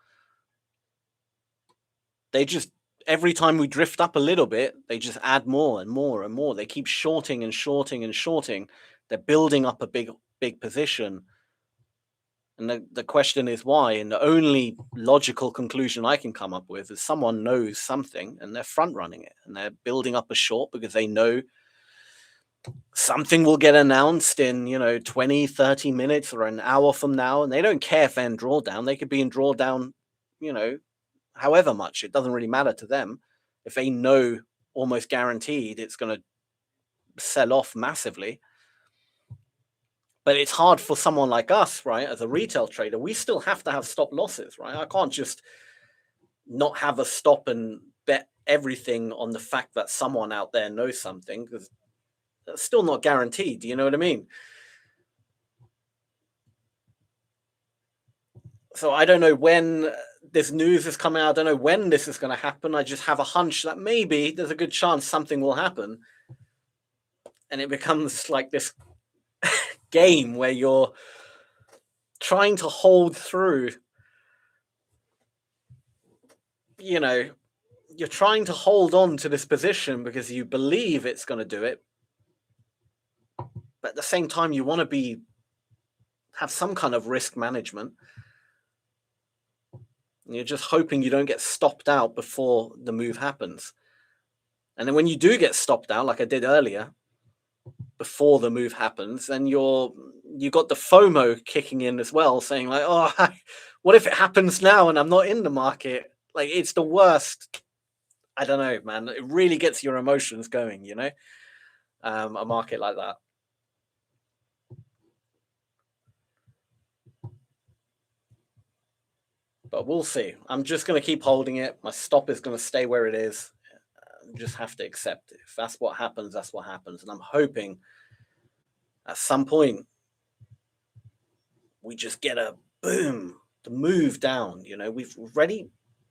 They just, every time we drift up a little bit, they just add more and more and more. They keep shorting and shorting and shorting. They're building up a big position. And the question is why? And the only logical conclusion I can come up with is someone knows something and they're front running it, and they're building up a short because they know something will get announced in 20, 30 minutes or an hour from now, and they don't care if they're in drawdown. They could be in drawdown however much. It doesn't really matter to them. If they know almost guaranteed it's going to sell off massively. But it's hard for someone like us, right? As a retail trader, we still have to have stop losses, right? I can't just not have a stop and bet everything on the fact that someone out there knows something, because that's still not guaranteed. Do you know what I mean? So I don't know when this news is coming out. I don't know when this is going to happen. I just have a hunch that maybe there's a good chance something will happen. And it becomes like this game where you're trying to hold through, you're trying to hold on to this position because you believe it's going to do it. But at the same time, you want to have some kind of risk management. And you're just hoping you don't get stopped out before the move happens. And then when you do get stopped out, like I did earlier, before the move happens, then you got the FOMO kicking in as well, saying like, oh, what if it happens now and I'm not in the market? Like, it's the worst. I don't know, man. It really gets your emotions going, a market like that. But we'll see. I'm just going to keep holding it. My stop is going to stay where it is. Just have to accept it. If that's what happens, that's what happens. And I'm hoping at some point we just get a boom, the move down. We've already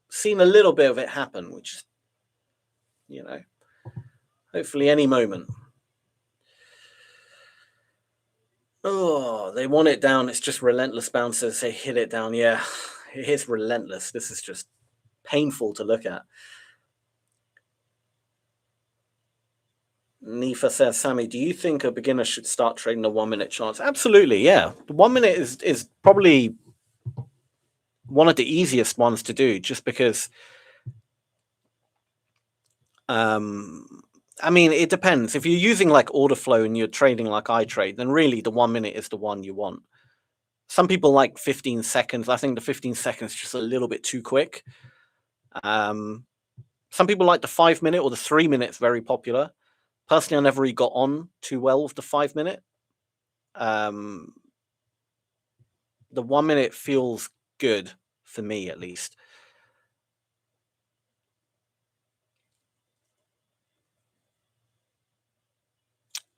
seen a little bit of it happen, which, hopefully any moment. Oh, they want it down. It's just relentless bounces. They hit it down. Yeah, it is relentless. This is just painful to look at. Nifa says, Sammy, do you think a beginner should start trading the 1 minute charts? Absolutely, yeah. The 1 minute is probably one of the easiest ones to do, just because I mean, it depends. If you're using like order flow and you're trading like I trade, then really the 1 minute is the one you want. Some people like 15 seconds. I think the 15 seconds is just a little bit too quick. Some people like the 5 minute, or the 3 minute is very popular. Personally, I never really got on too well with the 5 minute. The 1 minute feels good for me, at least.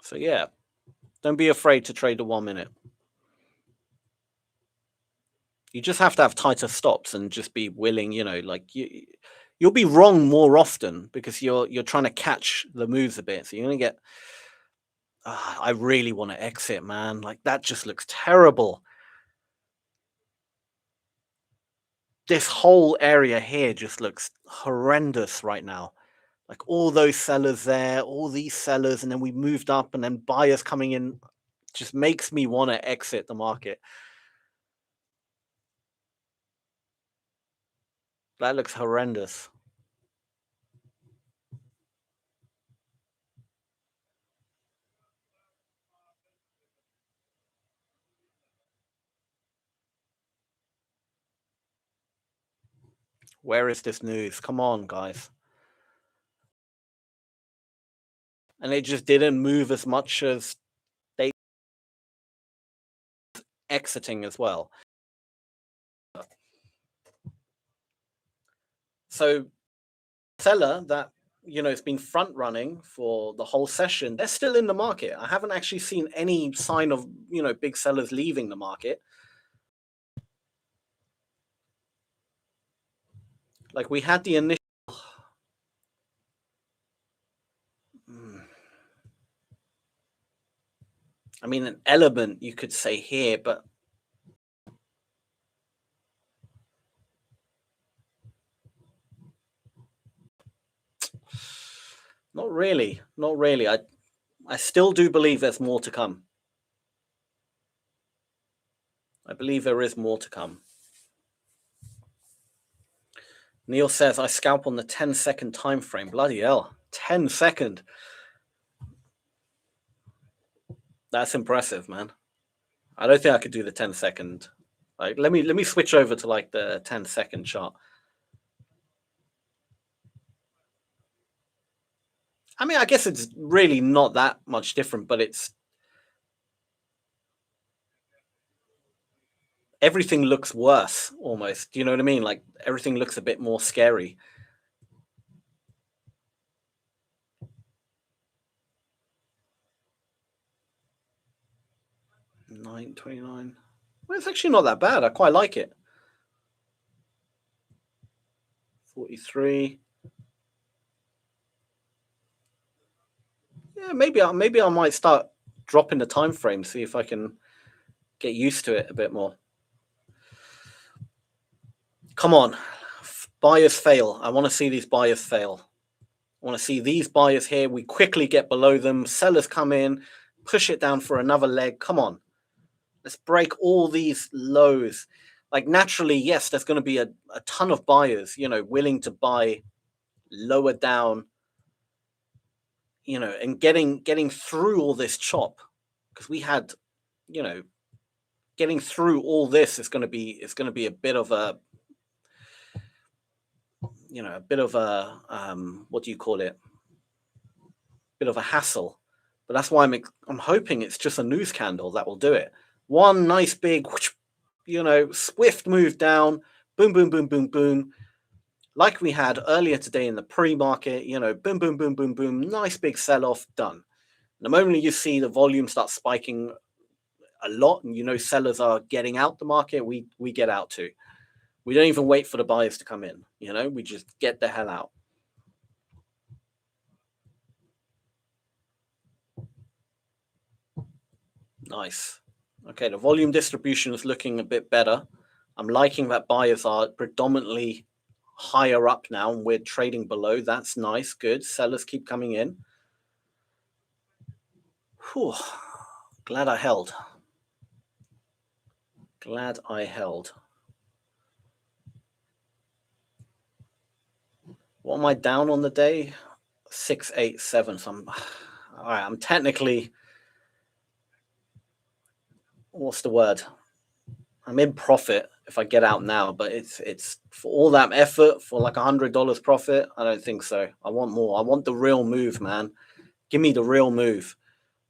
So yeah, don't be afraid to trade the 1 minute. You just have to have tighter stops and just be willing, like you'll be wrong more often because you're trying to catch the moves a bit. So you're gonna get, I really want to exit, man. Like, that just looks terrible. This whole area here just looks horrendous right now. Like, all those sellers there, all these sellers, and then we moved up, and then buyers coming in, just makes me want to exit the market. That looks horrendous. Where is this news? Come on, guys. And it just didn't move as much as they exiting as well. So seller that, you know, it's been front running for the whole session, they're still in the market. I haven't actually seen any sign of, you know, big sellers leaving the market. Like we had the initial I mean, an element you could say here, but not really. Not really. I still do believe there's more to come. I believe there is more to come. Neil says, I scalp on the 10-second time frame. Bloody hell. 10-second. That's impressive, man. I don't think I could do the 10-second. Like, let me switch over to like the 10-second chart. I mean, I guess it's really not that much different, but it's everything looks worse almost. Do you know what I mean? Like everything looks a bit more scary. $9.29. Well, it's actually not that bad. I quite like it. 43. Yeah, maybe I might start dropping the time frame, see if I can get used to it a bit more. Come on, buyers fail. I want to see these buyers fail. I want to see these buyers here. We quickly get below them. Sellers come in, push it down for another leg. Come on, let's break all these lows. Like naturally, yes, there's going to be a ton of buyers, you know, willing to buy lower down, you know, and getting through all this chop, because we had, you know, getting through all this is going to be a bit of a, you know, a bit of a what do you call it? Bit of a hassle. But that's why I'm hoping it's just a news candle that will do it. One nice big, you know, swift move down, boom, boom, boom, boom, boom, like we had earlier today in the pre-market. You know, boom, boom, boom, boom, boom, nice big sell-off, done. The moment you see the volume start spiking a lot, and you know sellers are getting out the market, we get out too. We don't even wait for the buyers to come in. You know, we just get the hell out. Nice. Okay, the volume distribution is looking a bit better. I'm liking that buyers are predominantly higher up now and we're trading below. That's nice. Good. Sellers keep coming in. Whew. Glad I held. Glad I held. What am I down on the day? 687. So I'm all right. I'm technically, what's the word? I'm in profit if I get out now, but it's for all that effort for like $100 profit. I don't think so. I want more. I want the real move, man. Give me the real move.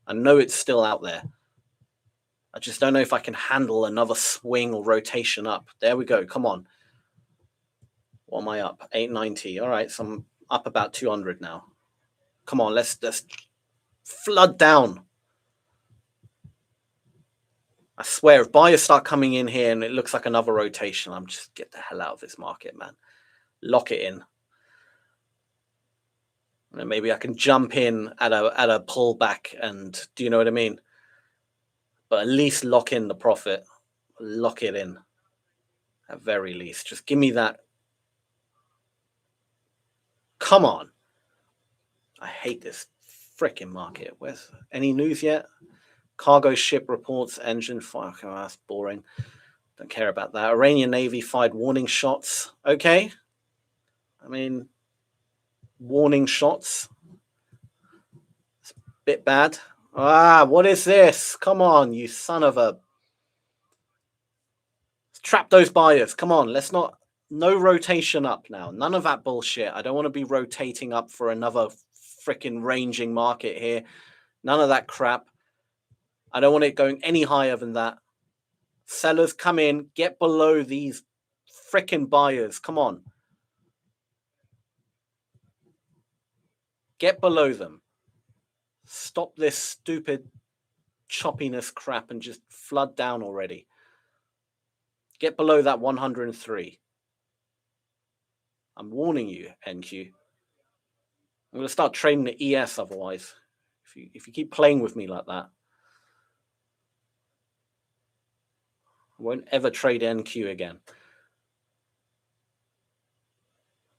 I know it's still out there. I just don't know if I can handle another swing or rotation up. There we go. Come on. What am I up? 890. All right, so I'm up about 200 now. Come on, let's flood down. I swear, if buyers start coming in here and it looks like another rotation, I'm just get the hell out of this market, man. Lock it in. And then maybe I can jump in at a pullback, and do you know what I mean? But at least lock in the profit. Lock it in. At very least. Just give me that. Come on. I hate this freaking market. Where's any news yet? Cargo ship reports engine fire. Oh, that's boring. Don't care about that. Iranian Navy fired warning shots. Okay. I mean, warning shots. It's a bit bad. Ah, what is this? Come on, you son of a... Trap those buyers. Come on, let's not no rotation up now. None of that bullshit. I don't want to be rotating up for another freaking ranging market here. None of that crap. I don't want it going any higher than that. Sellers, come in, get below these freaking buyers. Come on. Get below them. Stop this stupid choppiness crap and just flood down already. Get below that 103. I'm warning you, NQ. I'm going to start trading the ES otherwise. If you keep playing with me like that, I won't ever trade NQ again.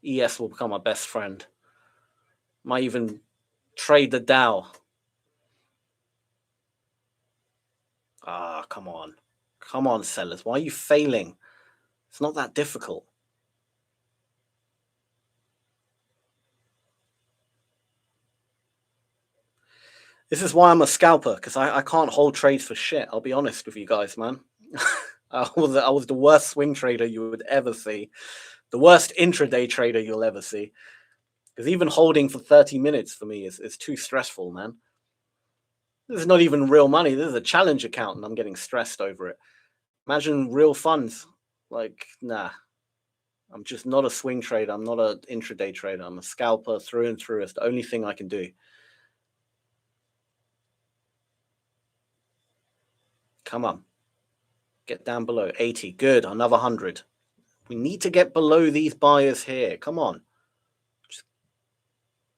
ES will become my best friend. Might even trade the Dow. Ah, come on. Come on, sellers. Why are you failing? It's not that difficult. This is why I'm a scalper, because I can't hold trades for shit. I'll be honest with you guys, man. I was the worst swing trader you would ever see. The worst intraday trader you'll ever see. Because even holding for 30 minutes for me is too stressful, man. This is not even real money. This is a challenge account, and I'm getting stressed over it. Imagine real funds. Like, nah. I'm just not a swing trader. I'm not an intraday trader. I'm a scalper through and through. It's the only thing I can do. Come on. Get down below 80. Good. Another 100. We need to get below these buyers here. Come on.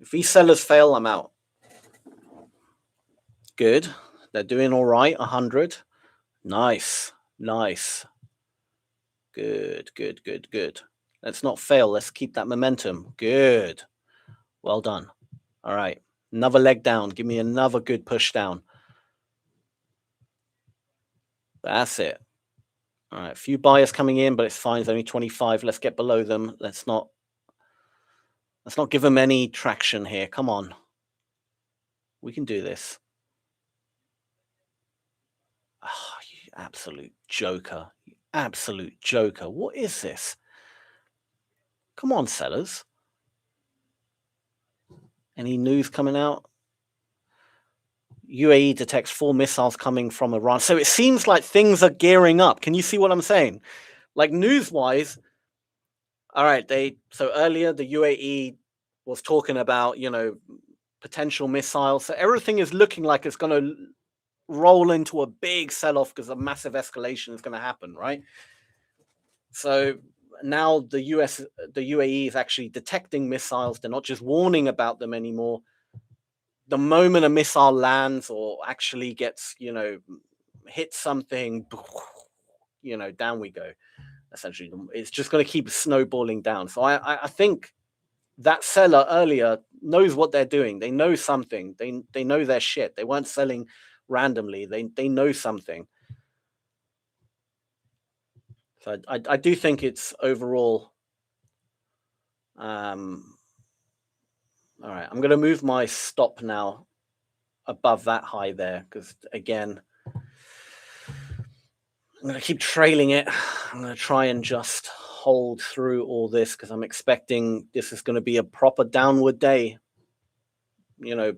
If these sellers fail, I'm out. Good. They're doing all right. 100. Nice. Nice. Good, good, good, good. Let's not fail. Let's keep that momentum. Good. Well done. All right. Another leg down. Give me another good push down. That's it. All right. A few buyers coming in, but it's fine. It's only 25. Let's get below them. Let's not give them any traction here. Come on. We can do this. Oh, you absolute joker. You absolute joker. What is this? Come on, sellers. Any news coming out? UAE detects 4 missiles coming from Iran. So it seems like things are gearing up. Can you see what I'm saying? Like news-wise, all right, so earlier the UAE was talking about, potential missiles. So everything is looking like it's going to roll into a big sell-off because a massive escalation is going to happen, right? So now the UAE is actually detecting missiles. They're not just warning about them anymore. The moment a missile lands or actually gets, hit something, down we go. Essentially, it's just going to keep snowballing down. So I think that seller earlier knows what they're doing. They know something. They know their shit. They weren't selling randomly. They know something. So I do think it's overall. All right, I'm going to move my stop now above that high there because, again, I'm going to keep trailing it. I'm going to try and just hold through all this because I'm expecting this is going to be a proper downward day.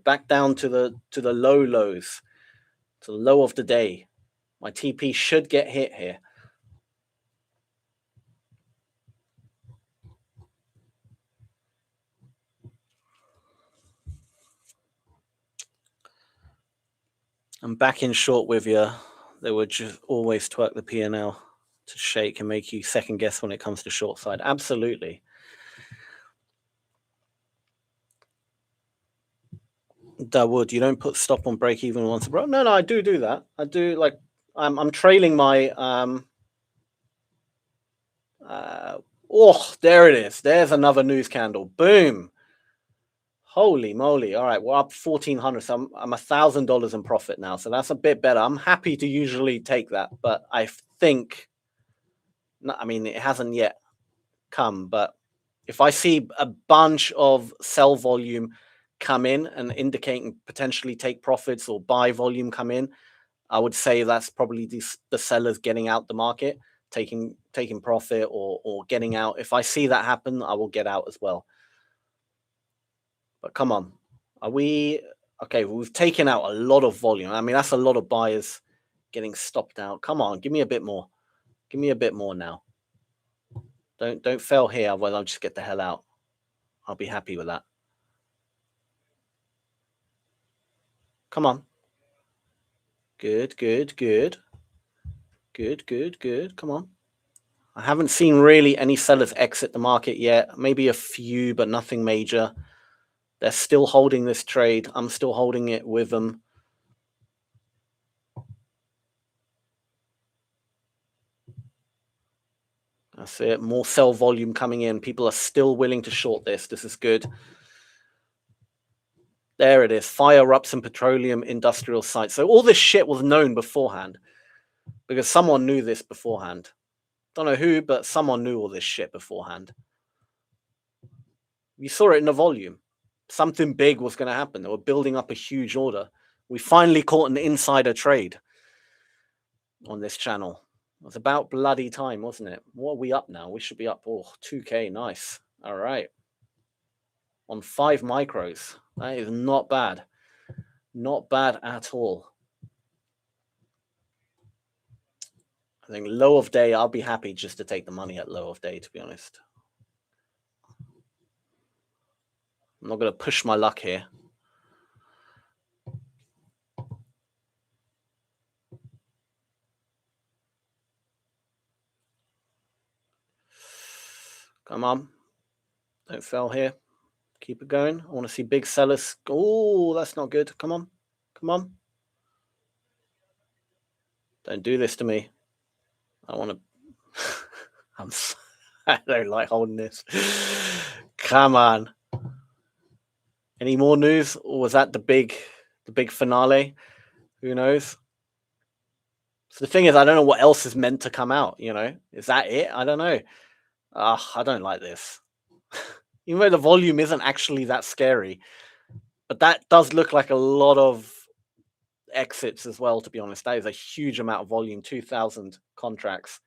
Back down to the low lows, to the low of the day. My TP should get hit here. I'm back in short with you. They would just always twerk the P&L to shake and make you second guess when it comes to short side. Absolutely. Dawood, you don't put stop on break even once, bro. No, I do that. I do. Like I'm trailing my there it is. There's another news candle. Boom. Holy moly. All right, we're up 1,400. So I'm $1,000 in profit now. So that's a bit better. I'm happy to usually take that, but I think, I mean, it hasn't yet come, but if I see a bunch of sell volume come in and indicating potentially take profits or buy volume come in, I would say that's probably the sellers getting out the market, taking taking profit or getting out. If I see that happen, I will get out as well. But come on, are we okay? We've taken out a lot of volume. I mean, that's a lot of buyers getting stopped out. Come on, give me a bit more. Give me a bit more now. Don't fail here, otherwise I'll just get the hell out. I'll be happy with that. Come on. Good, good, good. Good, good, good. Come on. I haven't seen really any sellers exit the market yet. Maybe a few, but nothing major. They're still holding this trade. I'm still holding it with them. That's it. More sell volume coming in. People are still willing to short this. This is good. There it is. Fire erupts in petroleum industrial sites. So all this shit was known beforehand because someone knew this beforehand. Don't know who, but someone knew all this shit beforehand. You saw it in the volume. Something big was going to happen. They were building up a huge order. We finally caught an insider trade on this channel. It was about bloody time, wasn't it? What are we up now? We should be up, 2K, nice. All right. On 5 micros. That is not bad. Not bad at all. I think low of day, I'll be happy just to take the money at low of day, to be honest. I'm not going to push my luck here. Come on. Don't fail here. Keep it going. I want to see big sellers. Oh, that's not good. Come on. Come on. Don't do this to me. I want to... I don't like holding this. Come on. Any more news? Or was that the big finale? Who knows? So the thing is, I don't know what else is meant to come out, you know? Is that it? I don't know. I don't like this. Even though the volume isn't actually that scary. But that does look like a lot of exits as well, to be honest. That is a huge amount of volume, 2,000 contracts.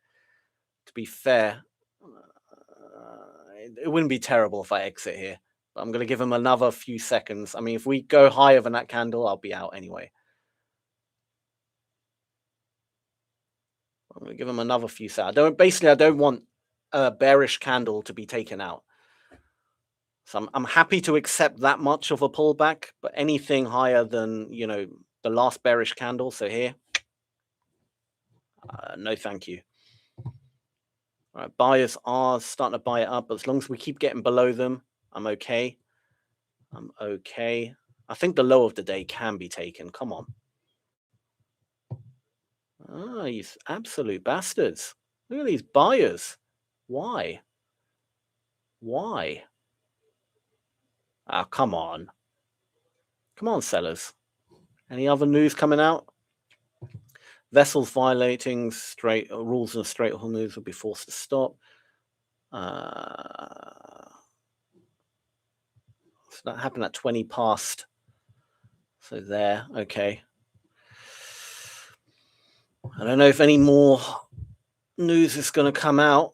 To be fair, it wouldn't be terrible if I exit here. But I'm going to give him another few seconds. I mean, if we go higher than that candle, I'll be out anyway. I'm going to give him another few seconds. I don't want a bearish candle to be taken out. So I'm happy to accept that much of a pullback, but anything higher than, you know, the last bearish candle, so here, no thank you. All right, buyers are starting to buy it up, but as long as we keep getting below them, I'm okay. I'm okay. I think the low of the day can be taken. Come on. Ah, you absolute bastards. Look at these buyers. Why? Why? Ah, come on. Come on, sellers. Any other news coming out? Vessels violating rules of Strait of Hormuz will be forced to stop. So that happened at 20 past. So there, okay. I don't know if any more news is going to come out.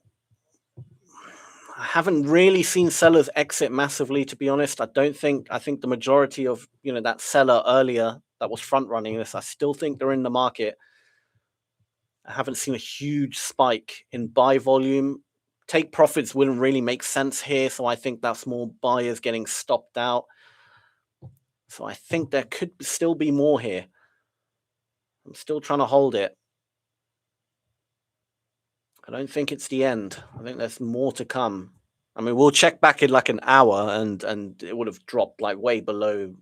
I haven't really seen sellers exit massively, to be honest. I think the majority of, you know, that seller earlier that was front running this, I still think they're in the market. I haven't seen a huge spike in buy volume. Take profits wouldn't really make sense here, so I think that's more buyers getting stopped out. So I think there could still be more here. I'm still trying to hold it. I don't think it's the end. I think there's more to come. I mean, we'll check back in like an hour and it would have dropped like way below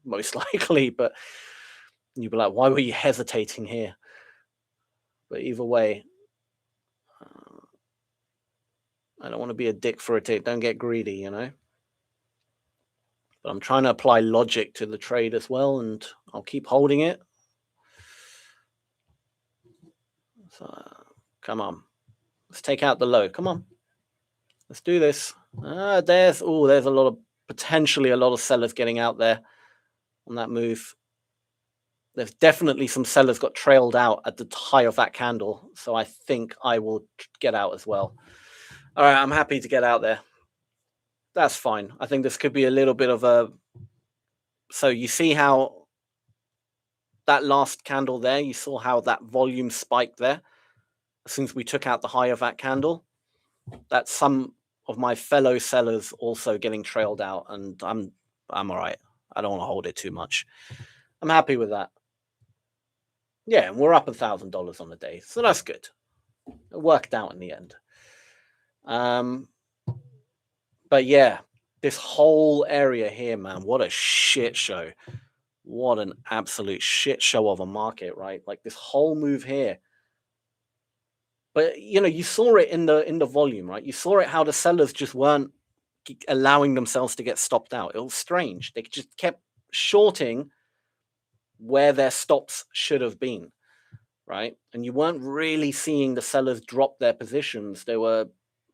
most likely, but you'd be like, why were you hesitating here? But either way, I don't want to be a dick for a tick. Don't get greedy, you know? But I'm trying to apply logic to the trade as well, and I'll keep holding it. So, come on. Let's take out the low. Come on. Let's do this. There's potentially a lot of sellers getting out there on that move. There's definitely some sellers got trailed out at the high of that candle. So I think I will get out as well. All right, I'm happy to get out there. That's fine. I think this could be a little bit of a... So you see how that last candle there, you saw how that volume spiked there? As soon as we took out the high of that candle, that's some of my fellow sellers also getting trailed out, and I'm all right. I don't want to hold it too much. I'm happy with that. Yeah, and we're up $1,000 on the day, so that's good. It worked out in the end. But yeah, this whole area here, man, what a shit show. What an absolute shit show of a market, right? Like this whole move here. But you know, you saw it in the volume, right? You saw it how the sellers just weren't allowing themselves to get stopped out. It was strange. They just kept shorting where their stops should have been, right? And you weren't really seeing the sellers drop their positions. They were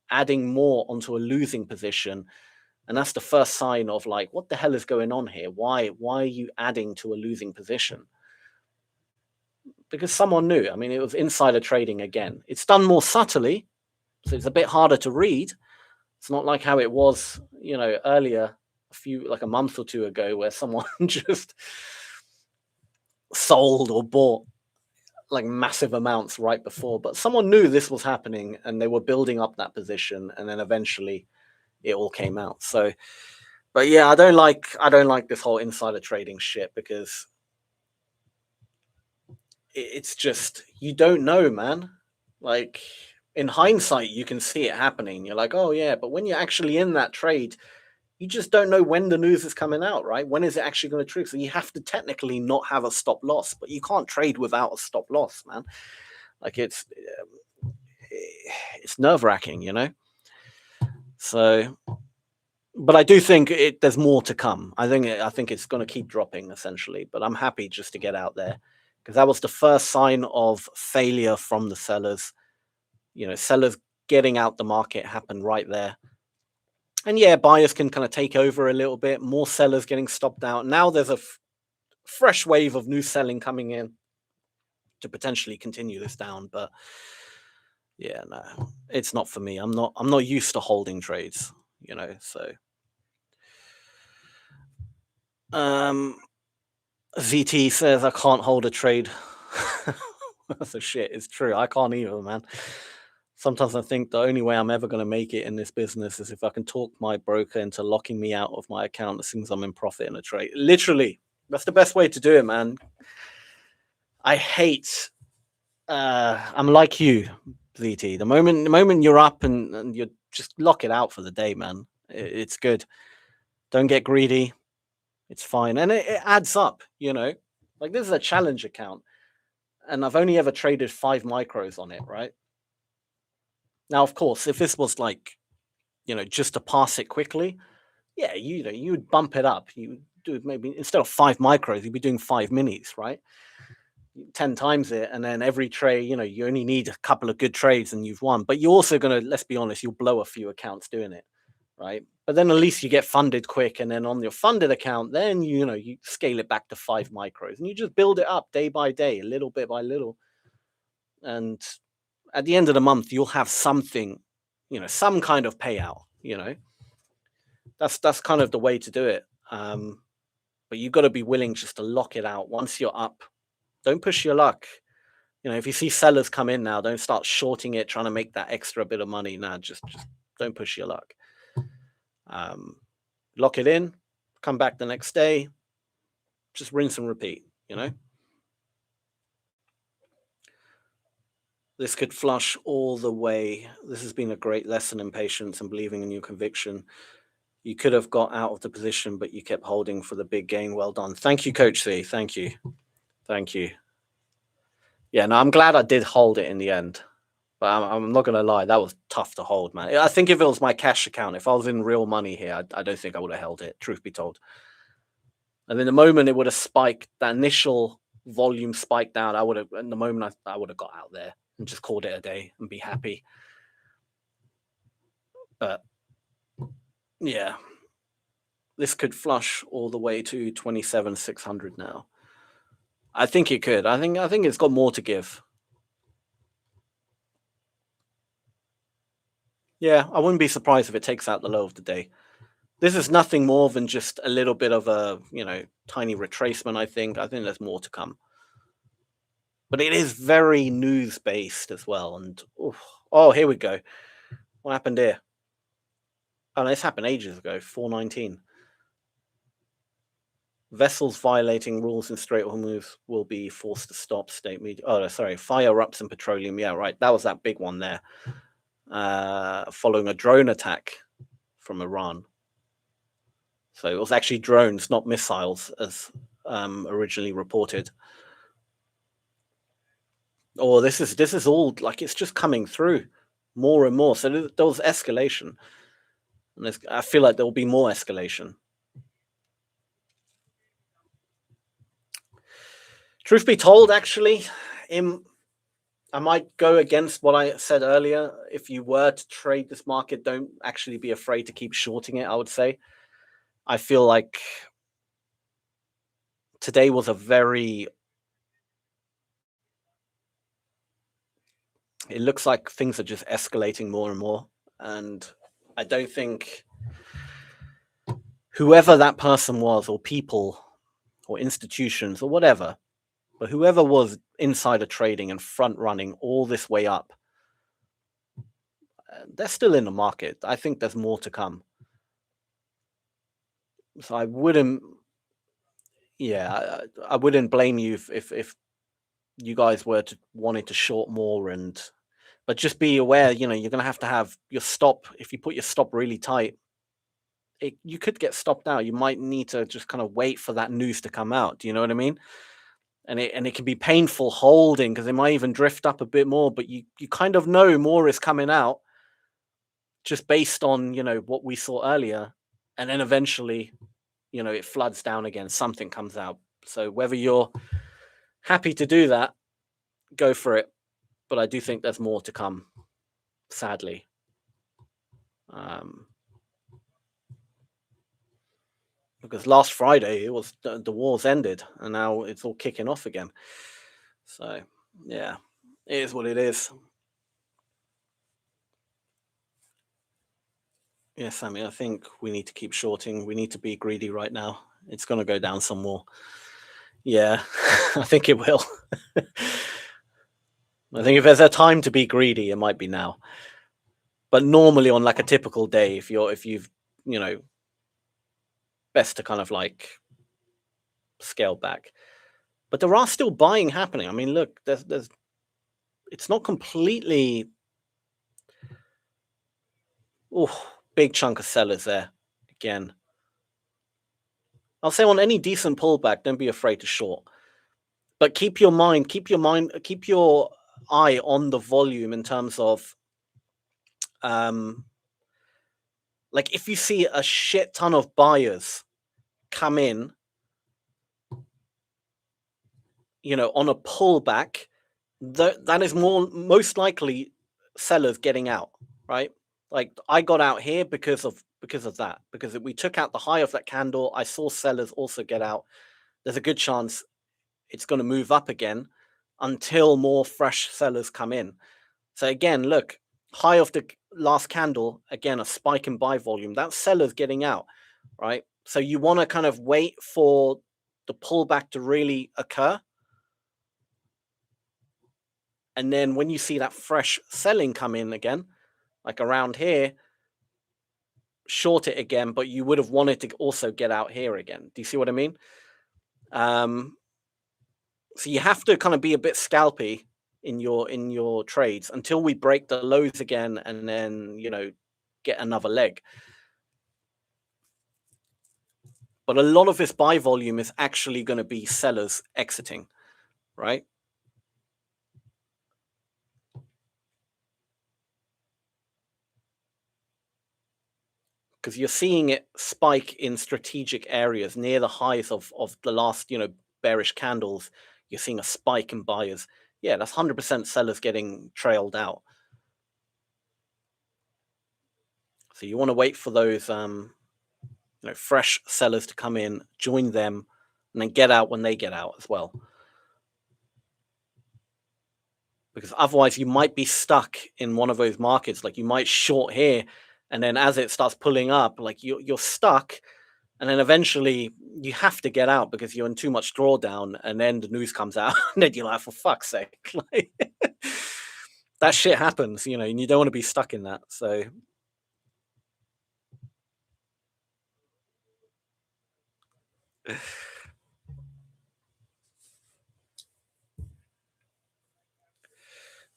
adding more onto a losing position. And that's the first sign of like, what the hell is going on here? Why are you adding to a losing position? Because someone knew. I mean, it was insider trading again. It's done more subtly, so it's a bit harder to read. It's not like how it was, you know, earlier, like a month or two ago, where someone just sold or bought like massive amounts right before. But someone knew this was happening, and they were building up that position, and then eventually it all came out. So, but yeah, I don't like this whole insider trading shit, because it's just, you don't know, man. Like in hindsight, you can see it happening. You're like, oh yeah, but when you're actually in that trade, you just don't know when the news is coming out, right? When is it actually going to trigger? So you have to technically not have a stop loss, but you can't trade without a stop loss, man. Like it's nerve-wracking, you know. So, but I do think there's more to come. I think it's going to keep dropping essentially, but I'm happy just to get out there, because that was the first sign of failure from the sellers. You know, sellers getting out the market happened right there. And yeah, buyers can kind of take over a little bit, more sellers getting stopped out. Now there's a fresh wave of new selling coming in to potentially continue this down. But yeah, no, it's not for me. I'm not used to holding trades, you know. So ZT says I can't hold a trade. That's a shit. It's true. I can't either, man. Sometimes I think the only way I'm ever going to make it in this business is if I can talk my broker into locking me out of my account as soon as I'm in profit in a trade. Literally, that's the best way to do it, man. I hate. I'm like you, ZT. The moment you're up and you just lock it out for the day, man. It's good. Don't get greedy. It's fine, and it adds up. You know, like this is a challenge account, and I've only ever traded 5 micros on it, right? Now, of course, if this was like, you know, just to pass it quickly, yeah, you know, you would bump it up. You would do maybe instead of 5 micros, you'd be doing 5 minis, right? 10 times it, and then every trade, you know, you only need a couple of good trades and you've won. But you're also gonna, let's be honest, you'll blow a few accounts doing it, right? But then at least you get funded quick, and then on your funded account, then you know you scale it back to 5 micros, and you just build it up day by day, a little bit by little, and at the end of the month, you'll have something, you know, some kind of payout. You know, that's kind of the way to do it. But you've got to be willing just to lock it out once you're up. Don't push your luck. You know, if you see sellers come in now, don't start shorting it, trying to make that extra bit of money. Nah, just don't push your luck. Lock it in, come back the next day, just rinse and repeat, you know. This could flush all the way. This has been a great lesson in patience and believing in your conviction. You could have got out of the position, but you kept holding for the big gain. Well done. Thank you, Coach C. Thank you. Thank you. Yeah, no, I'm glad I did hold it in the end. But I'm not going to lie, that was tough to hold, man. I think if it was my cash account, if I was in real money here, I don't think I would have held it, truth be told. And in the moment it would have spiked, that initial volume spiked down, I would have, in the moment I would have got out there and just called it a day and be happy. But yeah, this could flush all the way to 27,600 now. I think it could. I think it's got more to give. Yeah, I wouldn't be surprised if it takes out the low of the day. This is nothing more than just a little bit of a, tiny retracement, I think. I think there's more to come. But it is very news based as well. And oof, oh, here we go. What happened here? Oh, this happened ages ago. 419. Vessels violating rules in Strait of Hormuz will be forced to stop. State media. Oh, no, sorry. Fire erupts in petroleum. Yeah, right. That was that big one there. Following a drone attack from Iran. So it was actually drones, not missiles, as originally reported. Oh, this is all like it's just coming through more and more. So there was escalation, and I feel like there will be more escalation. Truth be told, actually, I might go against what I said earlier. If you were to trade this market, don't actually be afraid to keep shorting it. I would say. I feel like today was a very. It looks like things are just escalating more and more, and I don't think whoever that person was, or people, or institutions, or whatever, but whoever was insider trading and front running all this way up, they're still in the market. I think there's more to come. So I wouldn't, yeah, I wouldn't blame you if you guys were to wanting to short more, but just be aware, you're gonna have to have your stop. If you put your stop really tight, you could get stopped out. You might need to just kind of wait for that news to come out. Do you know what I mean? And it can be painful holding because it might even drift up a bit more, but you kind of know more is coming out just based on what we saw earlier, and then eventually it floods down again, something comes out. So whether you're happy to do that, go for it, but I do think there's more to come, sadly. um because last Friday it was the wars ended, and now it's all kicking off again. So yeah, it is what it is. Yes, Sammy, I think we need to keep shorting. We need to be greedy right now. It's going to go down some more. Yeah, I think it will. I think if there's a time to be greedy, it might be now. But normally on like a typical day, if you've, you know, best to kind of like scale back. But there are still buying happening. I mean, look, there's it's not completely. Oh, big chunk of sellers there again. I'll say on any decent pullback, don't be afraid to short. But keep your eye on the volume in terms of um like if you see a shit ton of buyers come in, on a pullback, that is most likely sellers getting out, right? Like I got out here because of that. Because if we took out the high of that candle, I saw sellers also get out. There's a good chance it's going to move up again until more fresh sellers come in. So again, look, high of the last candle, again, a spike in buy volume. That's sellers getting out, right? So you want to kind of wait for the pullback to really occur. And then when you see that fresh selling come in again, like around here, short it again, but you would have wanted to also get out here again. Do you see what I mean? Um, so you have to kind of be a bit scalpy in your trades until we break the lows again, and then get another leg. But a lot of this buy volume is actually going to be sellers exiting, right? Because you're seeing it spike in strategic areas near the highs of the last bearish candles. You're seeing a spike in buyers. Yeah, that's 100% sellers getting trailed out. So you want to wait for those fresh sellers to come in, join them, and then get out when they get out as well. because otherwise you might be stuck in one of those markets. Like you might short here, and then as it starts pulling up, like you're stuck, and then eventually you have to get out because you're in too much drawdown, and then the news comes out, and then you're like, for fuck's sake, like that shit happens, you know, and you don't want to be stuck in that. So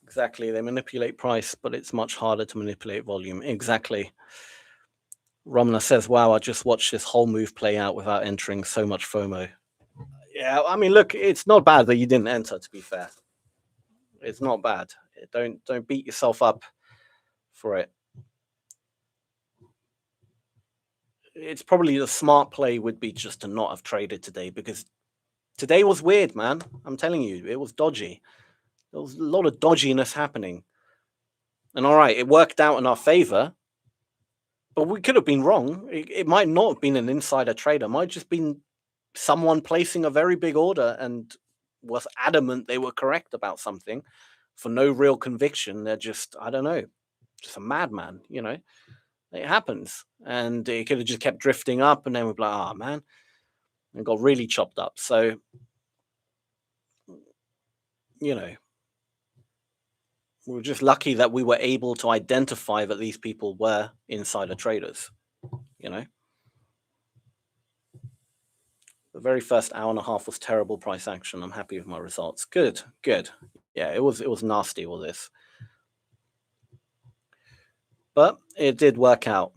exactly, they manipulate price, but it's much harder to manipulate volume. Exactly. Romna says, wow, I just watched this whole move play out without entering. So much FOMO. Yeah, I mean, look, it's not bad that you didn't enter, to be fair. It's not bad. Don't beat yourself up for it. It's probably the smart play would be just to not have traded today, because today was weird, man. I'm telling you, it was dodgy. There was a lot of dodginess happening. And all right, it worked out in our favor, but we could have been wrong. It might not have been an insider trader. It might just been someone placing a very big order and was adamant they were correct about something for no real conviction. They're just, I don't know, just a madman, you know. It happens. And it could have just kept drifting up, and then we'd be like, oh man, and got really chopped up. So, you know, we were just lucky that we were able to identify that these people were insider traders, you know. The very first hour and a half was terrible price action. I'm happy with my results. Good, good. Yeah, it was nasty, all this. But it did work out.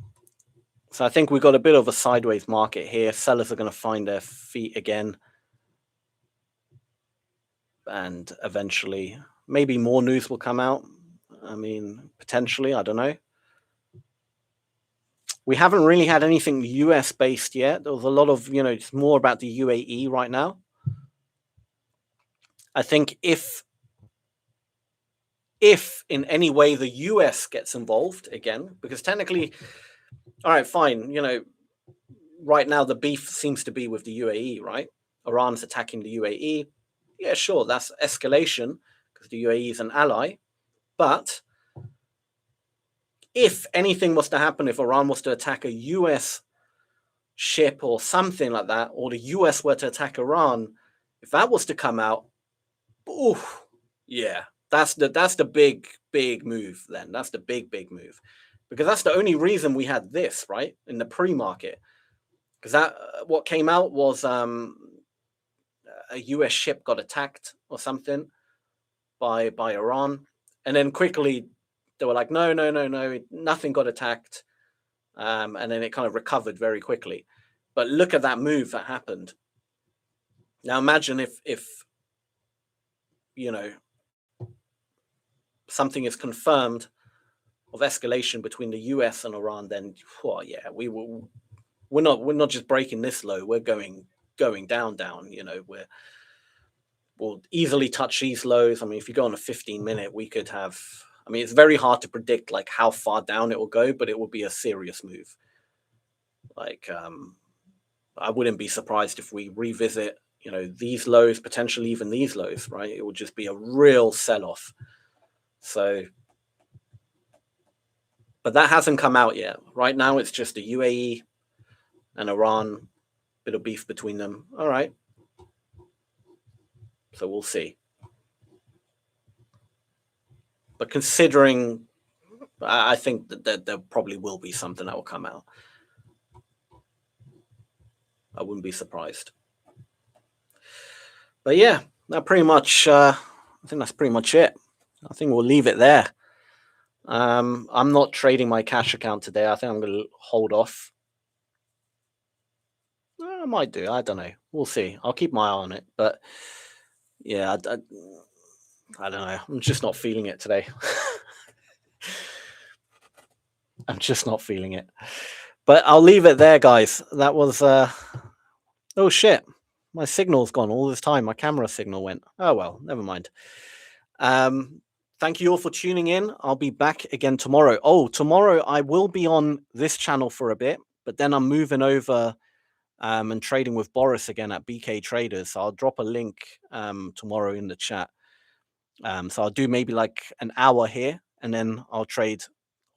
So I think we got a bit of a sideways market here. Sellers are going to find their feet again. And eventually, maybe more news will come out. I mean, potentially, I don't know. We haven't really had anything US based yet. There was a lot of, you know, it's more about the UAE right now. I think if in any way the US gets involved again, because technically, all right, fine, you know, right now the beef seems to be with the UAE, right? Iran's attacking the UAE. Yeah, sure, that's escalation because the UAE is an ally. But if anything was to happen, if Iran was to attack a US ship or something like that, or the US were to attack Iran, if that was to come out, oof, yeah, that's the big move then. That's the big move. Because that's the only reason we had this, right? In the pre-market. Because that what came out was a US ship got attacked or something by Iran. And then quickly they were like, no, nothing got attacked. And then it kind of recovered very quickly. But look at that move that happened. Now imagine if you know, something is confirmed of escalation between the US and Iran, then yeah, we're not just breaking this low, we're going down, you know, we'll easily touch these lows. I mean, if you go on a 15-minute, we could have, I mean, it's very hard to predict like how far down it will go, but it will be a serious move. Like I wouldn't be surprised if we revisit, you know, these lows, potentially even these lows, right? It would just be a real sell-off. So, but that hasn't come out yet. Right now, it's just the UAE and Iran, bit of beef between them. All right. So we'll see. But considering, I think that there probably will be something that will come out. I wouldn't be surprised. But yeah, that pretty much, I think that's pretty much it. I think we'll leave it there. I'm not trading my cash account today. I think I'm going to hold off. I might do. I don't know. We'll see. I'll keep my eye on it. But yeah, I don't know. I'm just not feeling it today. I'm just not feeling it. But I'll leave it there, guys. That was oh shit. My signal's gone all this time. My camera signal went. Oh well, never mind. Thank you all for tuning in. I'll be back again tomorrow. Oh, tomorrow I will be on this channel for a bit, but then I'm moving over and trading with Boris again at BK Traders. So I'll drop a link tomorrow in the chat. So I'll do maybe like an hour here, and then I'll trade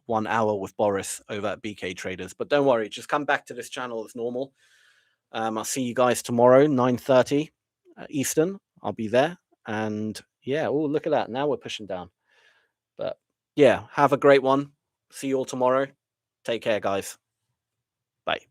1 hour with Boris over at BK Traders. But don't worry, just come back to this channel as normal. I'll see you guys tomorrow, 9:30 Eastern. I'll be there. And yeah, oh, look at that. Now we're pushing down. But yeah, have a great one. See you all tomorrow. Take care, guys. Bye.